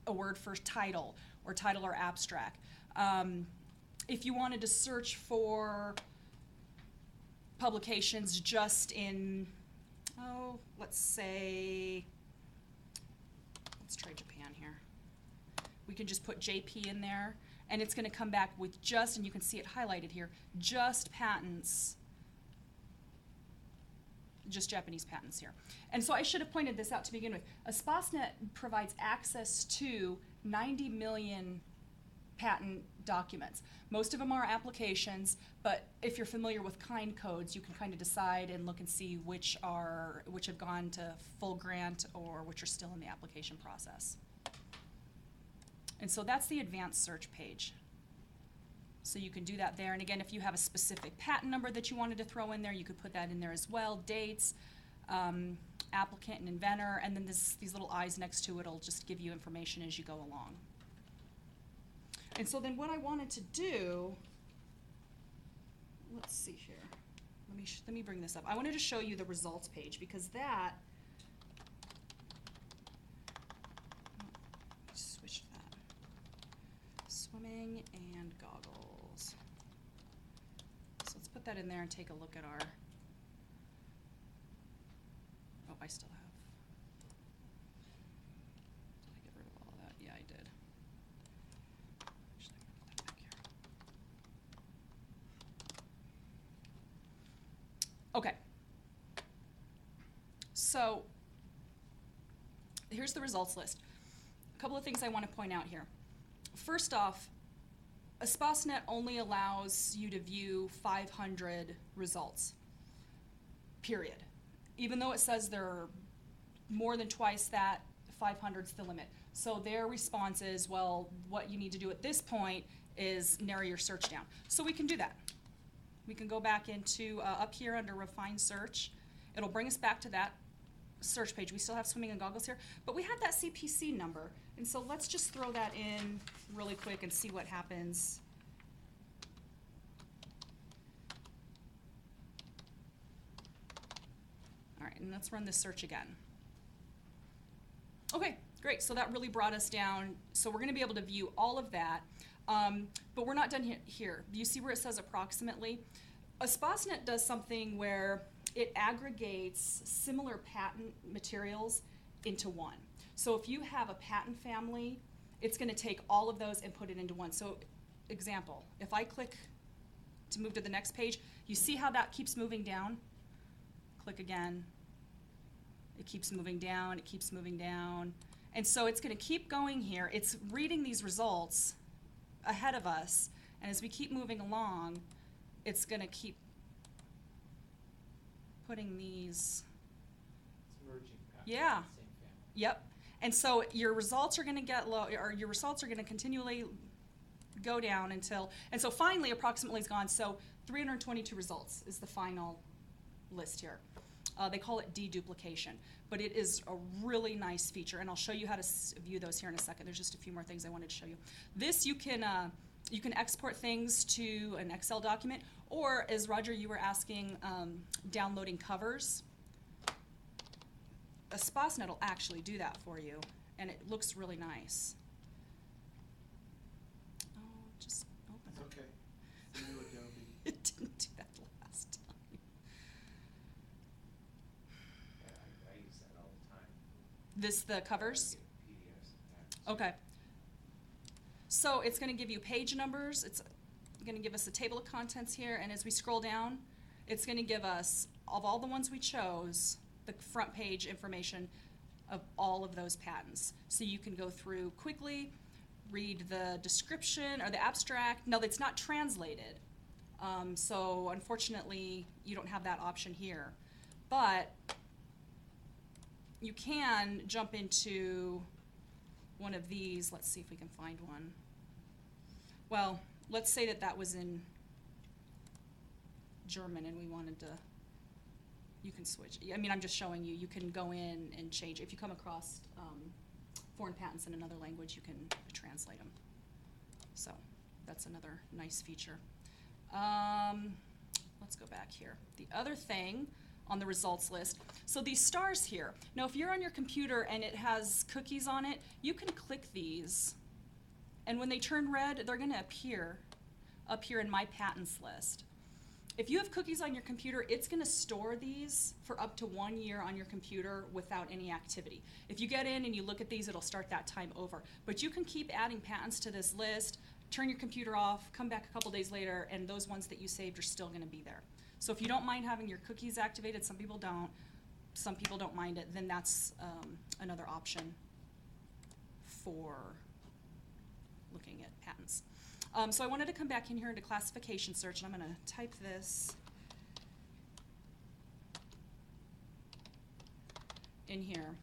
a word for title or abstract. If you wanted to search for publications just in, let's try Japan here. We can just put JP in there, and it's going to come back with just, and you can see it highlighted here, just patents, just Japanese patents here. And so I should have pointed this out to begin with. ESPASnet provides access to 90 million patent documents. Most of them are applications, but if you're familiar with kind codes, you can kind of decide and look and see which have gone to full grant or which are still in the application process. And so that's the advanced search page. So you can do that there. And again, if you have a specific patent number that you wanted to throw in there, you could put that in there as well. Dates, applicant and inventor, and then these little eyes next to it will just give you information as you go along. And so then what I wanted to do, let's see here. Let me bring this up. I wanted to show you the results page because that, switch that. Swimming and goggles. So let's put that in there and take a look at our, oh, I still have. Did I get rid of all of that? Yeah, I did. Actually, I'm gonna put that back here. Okay. So here's the results list. A couple of things I want to point out here. First off, ESPASnet only allows you to view 500 results, period. Even though it says there are more than twice that, 500's the limit. So their response is, well, what you need to do at this point is narrow your search down. So we can do that. We can go back into, up here under Refine Search. It'll bring us back to that search page. We still have swimming and goggles here, but we had that CPC number. And so let's just throw that in really quick and see what happens. All right, and let's run this search again. Okay, great, so that really brought us down. So we're gonna be able to view all of that, but we're not done here. You see where it says approximately? ESPASnet does something where it aggregates similar patent materials into one. So if you have a patent family, it's gonna take all of those and put it into one. So example, if I click to move to the next page, you see how that keeps moving down? Click again. It keeps moving down, it keeps moving down. And so it's gonna keep going here. It's reading these results ahead of us, and as we keep moving along, it's gonna keep putting these. It's merging patterns Yeah. in the same family. Yep. And so your results are gonna get low, or your results are gonna continually go down until, and so finally approximately is gone. So 322 results is the final list here. They call it deduplication, but it is a really nice feature, and I'll show you how to view those here in a second. There's just a few more things I wanted to show you. This you can export things to an Excel document, or as Roger, you were asking, downloading covers. ESPASnet will actually do that for you, and it looks really nice. just open It's it. okay. It's the new Adobe. It didn't do that last time. Yeah, I use that all the time. This, the covers? Get PDFs and packages. Okay. So it's gonna give you page numbers, it's gonna give us a table of contents here, and as we scroll down, it's gonna give us, of all the ones we chose, the front page information of all of those patents. So you can go through quickly, read the description or the abstract. No, it's not translated. So unfortunately, you don't have that option here. But you can jump into one of these. Let's see if we can find one. Well, let's say that that was in German and we wanted to, you can switch. I mean, I'm just showing you, you can go in and change. If you come across foreign patents in another language, you can translate them. So that's another nice feature. Let's go back here. The other thing on the results list, so these stars here. Now, if you're on your computer and it has cookies on it, you can click these, and when they turn red, they're gonna appear up here in My Patents list. If you have cookies on your computer, it's gonna store these for up to 1 year on your computer without any activity. If you get in and you look at these, it'll start that time over. But you can keep adding patents to this list, turn your computer off, come back a couple days later, and those ones that you saved are still gonna be there. So if you don't mind having your cookies activated, some people don't mind it, then that's another option for looking at patents. So I wanted to come back in here into classification search, and I'm gonna type this in here.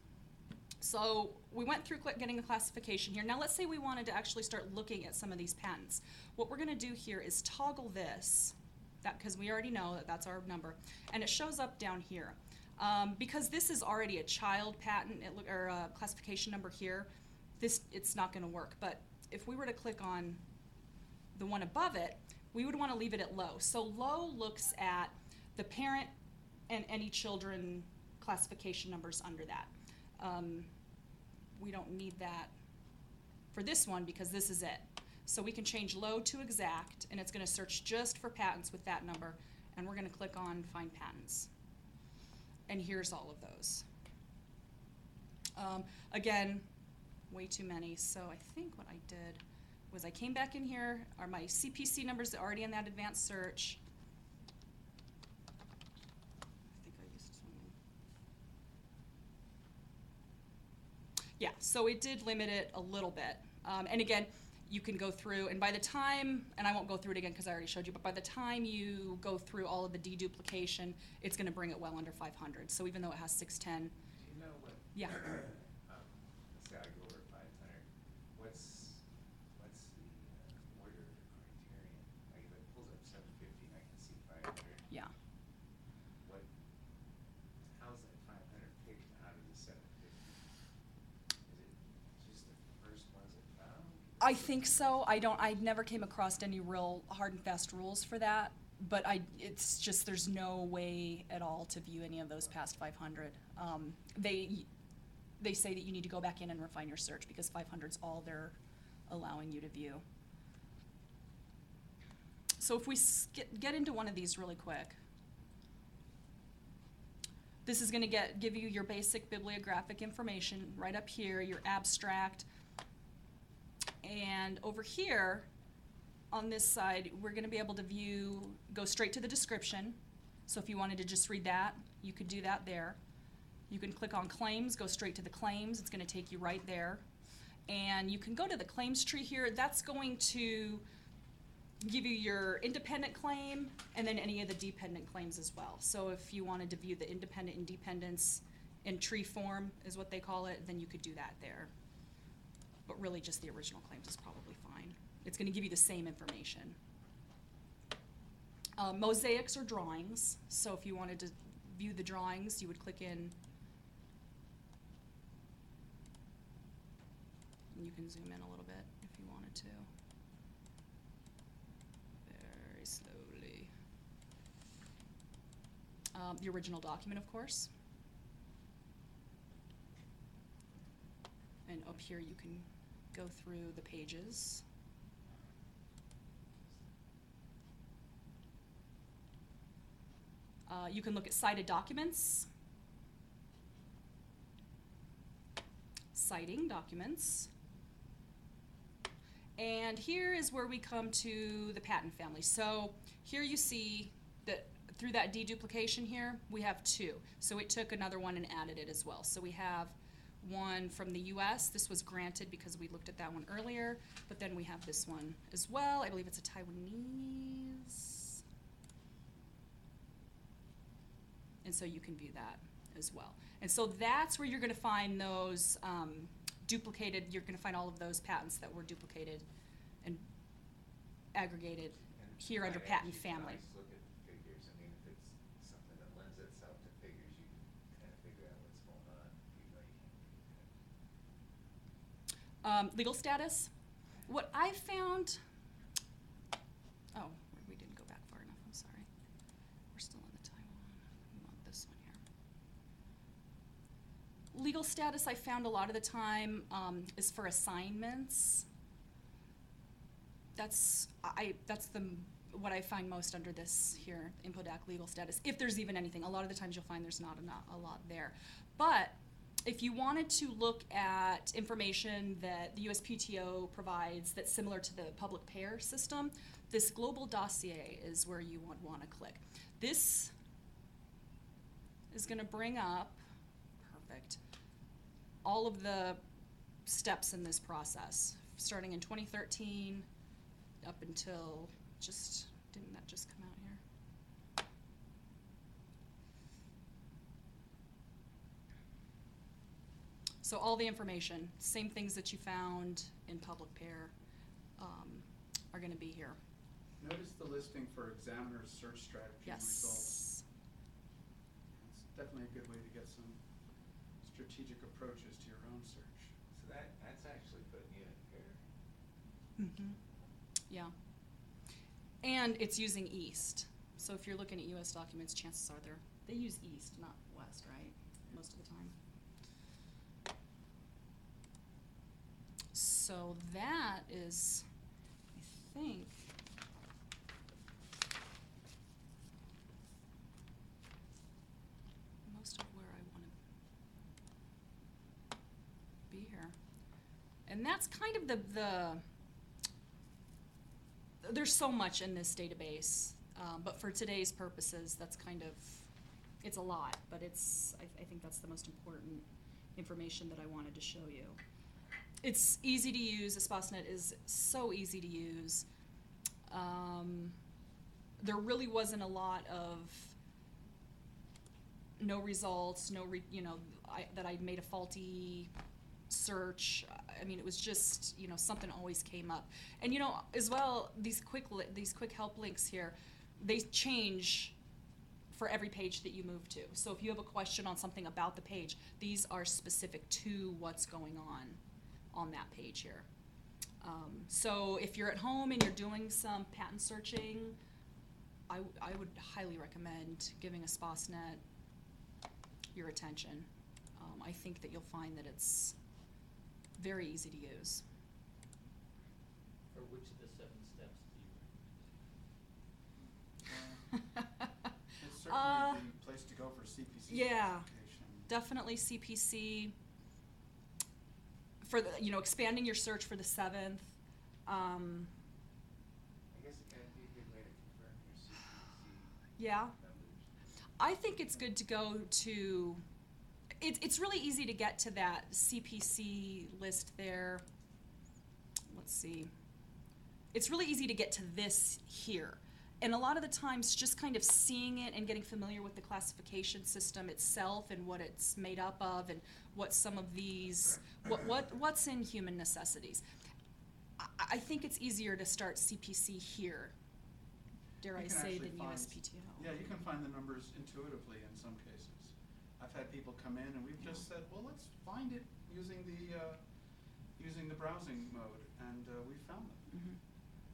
So we went through getting a classification here. Now let's say we wanted to actually start looking at some of these patents. What we're gonna do here is toggle this, because we already know that that's our number, and it shows up down here. Because this is already a child patent, or a classification number here, it's not gonna work. But if we were to click on the one above it, we would wanna leave it at low. So low looks at the parent and any children classification numbers under that. We don't need that for this one because this is it. So we can change low to exact, and it's gonna search just for patents with that number, and we're gonna click on Find Patents. And here's all of those. Again, way too many, so I think what I did was I came back in here, are my CPC numbers already in that advanced search. I think I used some. Yeah, so it did limit it a little bit. And again, you can go through, and by the time, and I won't go through it again because I already showed you, but by the time you go through all of the deduplication, it's gonna bring it well under 500. So even though it has 610, Do you know what? yeah. Let's say I go over 500. What's the order criterion? Like if it pulls up 750 and I can see 500. Yeah. What? How's that 500 picked out of the 750? Is it just the first ones it found? I think so. I never came across any real hard and fast rules for that, but it's just, there's no way at all to view any of those past 500. They say that you need to go back in and refine your search because 500's all they're allowing you to view. So if we get into one of these really quick, this is gonna give you your basic bibliographic information right up here, your abstract. And over here, on this side, we're gonna be able to go straight to the description. So if you wanted to just read that, you could do that there. You can click on claims, go straight to the claims, it's gonna take you right there. And you can go to the claims tree here, that's going to give you your independent claim and then any of the dependent claims as well. So if you wanted to view the independent and dependents in tree form is what they call it, then you could do that there. But really just the original claims is probably fine. It's gonna give you the same information. Mosaics or drawings, so if you wanted to view the drawings, you would click in. And you can zoom in a little bit if you wanted to. Very slowly. The original document, of course. And up here you can go through the pages. You can look at cited documents, citing documents, and here is where we come to the patent family. So here you see that through that deduplication here, we have two. So it took another one and added it as well. So we have one from the US. This was granted because we looked at that one earlier, but then we have this one as well. I believe it's a Taiwanese. And so you can view that as well. And so that's where you're gonna find those duplicated, you're gonna find all of those patents that were duplicated and aggregated And here under might patent actually family. nice to look at the figures. I mean, if it's something that lends itself to figures, you can kind of figure out what's going on, even though you can't read Legal status. What I found, oh, we didn't go back far enough, I'm sorry. We're still in the Taiwan, we want this one here. Legal status I found a lot of the time is for assignments. That's what I find most under this here, InfoDAC legal status, if there's even anything. A lot of the times you'll find there's not a lot there. But if you wanted to look at information that the USPTO provides that's similar to the public payer system, this global dossier is where you would want to click. This is going to bring up, perfect, all of the steps in this process, starting in 2013 up until didn't that just come out here? So all the information, same things that you found in public payer are going to be here. Notice the listing for examiner's search strategy and results. Yes. It's definitely a good way to get some strategic approaches to your own search. So that's actually putting you in here. Mm-hmm. Yeah. And it's using East. So if you're looking at US documents, chances are they use East, not West, right? Most of the time. So that is, I think, most of where I want to be here. And that's kind of there's so much in this database, but for today's purposes, that's kind of, it's a lot, but I think that's the most important information that I wanted to show you. It's easy to use. EspaceNet is so easy to use. There really wasn't a lot of no results, that I made a faulty search. I mean, it was just, something always came up. And, as well, these quick help links here, they change for every page that you move to. So if you have a question on something about the page, these are specific to what's going on that page here. So if you're at home and you're doing some patent searching, I would highly recommend giving EspaceNet your attention. I think that you'll find that it's very easy to use. For which of the 7 steps do you recommend? It's certainly the place to go for CPC Yeah, classification. definitely CPC. For expanding your search for the 7th. I guess it could be a good way to confirm your CPC Yeah. numbers. I think it's good to go to, it's really easy to get to that CPC list there. Let's see. It's really easy to get to this here. And a lot of the times just kind of seeing it and getting familiar with the classification system itself and what it's made up of and what some of these, what's in human necessities. I think it's easier to start CPC here, dare You I can say, actually than find- USPTO. Yeah, you can find the numbers intuitively in some cases. I've had people come in and we've just said, well, let's find it using the browsing mode, and we found them. Mhm.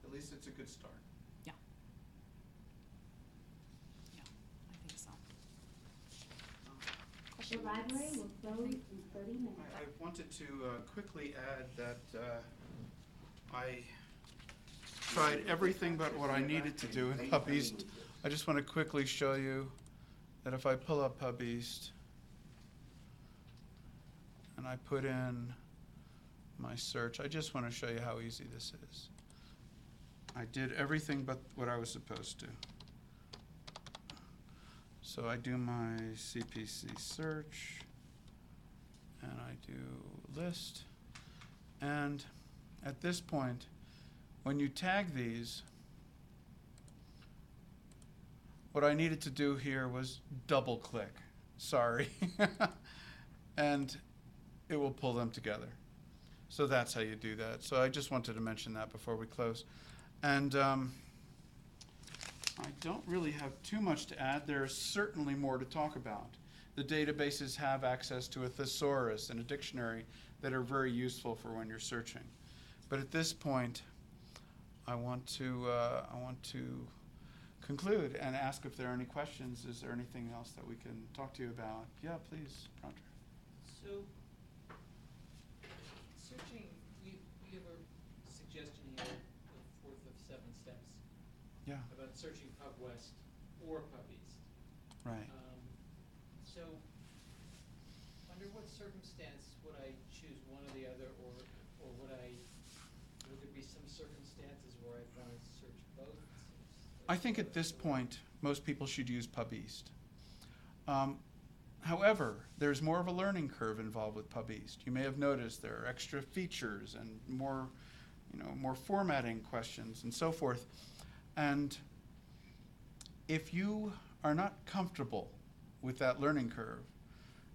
At least it's a good start. Yeah. Yeah, I think so. The library will close in 30 minutes. I wanted to quickly add that I tried everything but what I needed to do in Puppies. I just want to quickly show you that if I pull up Pub East and I put in my search, I just want to show you how easy this is. I did everything but what I was supposed to. So I do my CPC search, and I do list, and at this point, when you tag these, what I needed to do here was double click, sorry, and it will pull them together. So that's how you do that. So I just wanted to mention that before we close. And I don't really have too much to add. There's certainly more to talk about. The databases have access to a thesaurus and a dictionary that are very useful for when you're searching. But at this point, I want to conclude and ask if there are any questions. Is there anything else that we can talk to you about? Yeah, please, Roger. So, searching, you have a suggestion here, the fourth of 7 steps, Yeah, about searching Pub West or Pub East. right. So, under what circumstance would I choose one or the other, or would there be some circumstances where I'd want to search both? I think at this point, most people should use Pub East. However, there's more of a learning curve involved with Pub East. You may have noticed there are extra features and more formatting questions and so forth. And if you are not comfortable with that learning curve,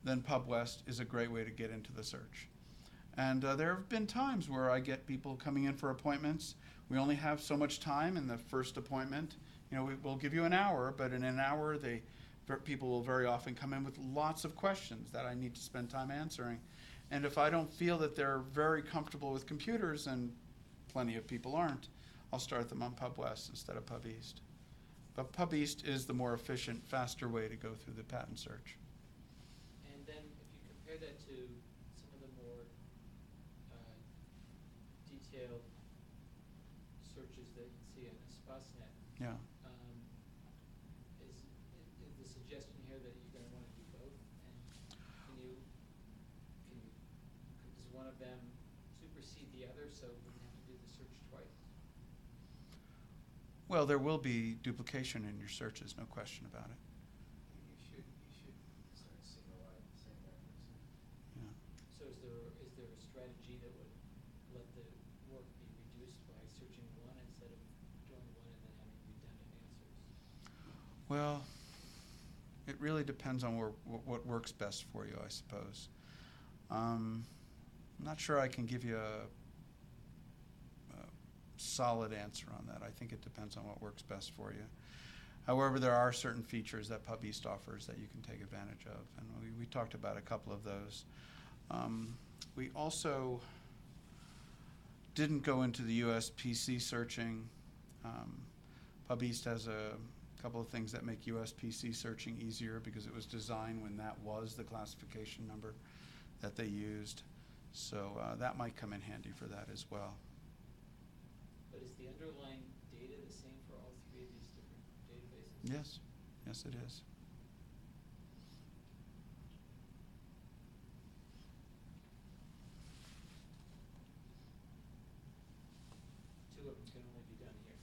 then Pub West is a great way to get into the search. And there have been times where I get people coming in for appointments. We only have so much time in the first appointment. We'll give you an hour, but in an hour, people will very often come in with lots of questions that I need to spend time answering. And if I don't feel that they're very comfortable with computers, and plenty of people aren't, I'll start them on Pub West instead of Pub East. But Pub East is the more efficient, faster way to go through the patent search. And then if you compare that to some of the more detailed searches that you can see on Espacenet, Yeah. is the suggestion here that you're going to want to do both? And does one of them supersede the other, so we have to do the search twice? Well, there will be duplication in your searches, no question about it. You should start single referencing. Yeah. So is there a strategy that would let the work be reduced by searching one instead of doing one and then having redundant answers? Well, it really depends on what works best for you, I suppose. I'm not sure I can give you a solid answer on that. I think it depends on what works best for you. However, there are certain features that Pub East offers that you can take advantage of, and we talked about a couple of those. We also didn't go into the US PC searching. Pub East has a couple of things that make US PC searching easier because it was designed when that was the classification number that they used. So that might come in handy for that as well. But is the underlying data the same for all three of these different databases? Yes, it is. Two of them can only be done here.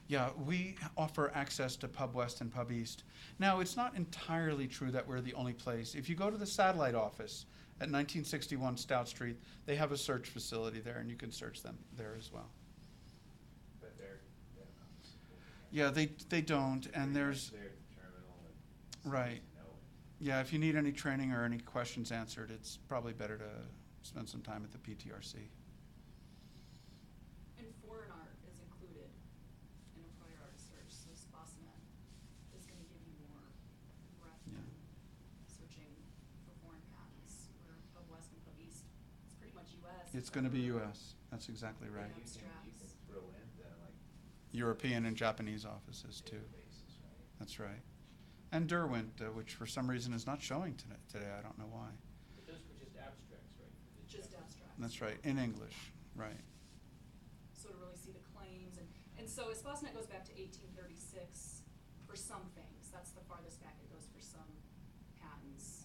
Yeah, we offer access to Pub West and Pub East. Now, it's not entirely true that we're the only place. If you go to the satellite office at 1961 Stout Street, they have a search facility there, and you can search them there as well. But they're not supporting it. Yeah, they don't, and there's, Their terminal and right. to know it. Yeah, if you need any training or any questions answered, it's probably better to spend some time at the PTRC. And foreign art is included in a prior art search, so Espacenet is gonna give you more breadth Yeah. in searching for foreign patents, where Pub West and Pub East, it's pretty much US. It's going to be US. That's exactly right. You can Abstracts. throw in the European and Japanese offices too. databases, right? That's right. And Derwent, which for some reason is not showing today. I don't know why. But those were just abstracts, right? for the Just Japanese? abstracts. That's right, in English, right. So to really see the claims, and so Espacenet goes back to 1836, for some things. That's the farthest back it goes for some patents.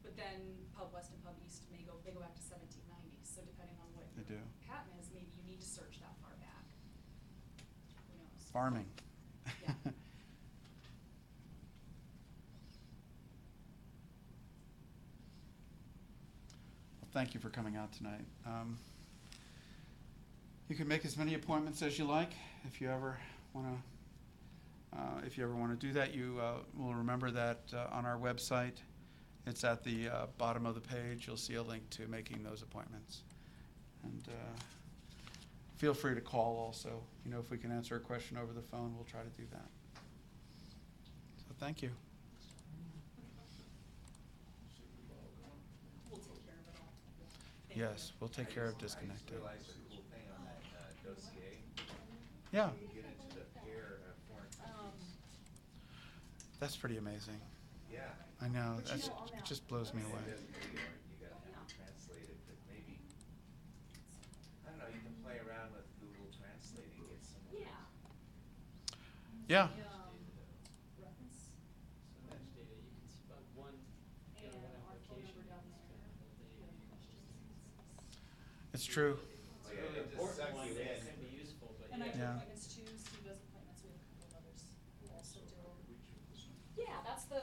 But then Pub West and Pub East they go back to 1790. So depending on what They your do. patent is, maybe you need to search that far back. Who knows? Farming. Yeah. Well, thank you for coming out tonight. You can make as many appointments as you like. If you ever want to do that, you will remember that on our website, it's at the bottom of the page. You'll see a link to making those appointments. And feel free to call also. You know, if we can answer a question over the phone, we'll try to do that. So thank you. We'll take care of it all. Thank you. Yes, we'll take care of I disconnecting. just realized a cool thing on that dossier. Yeah, You get into the pair of foreign countries. that's pretty amazing. Yeah. I know, But you that's, know, on it that just blows me It away. doesn't really work. You gotta have it translated, but maybe, I don't know, you can play around with Google Translating, get some. Yeah, Reference. So much data, you can see about one, you know, one And our phone application. number down can there. spend all day. it's true. It's Oh, a yeah, really it just important sucks one you that in. can be useful, but And I do Yeah. appointments too, Steve does appointments, we have a couple of others who also do. Yeah, that's the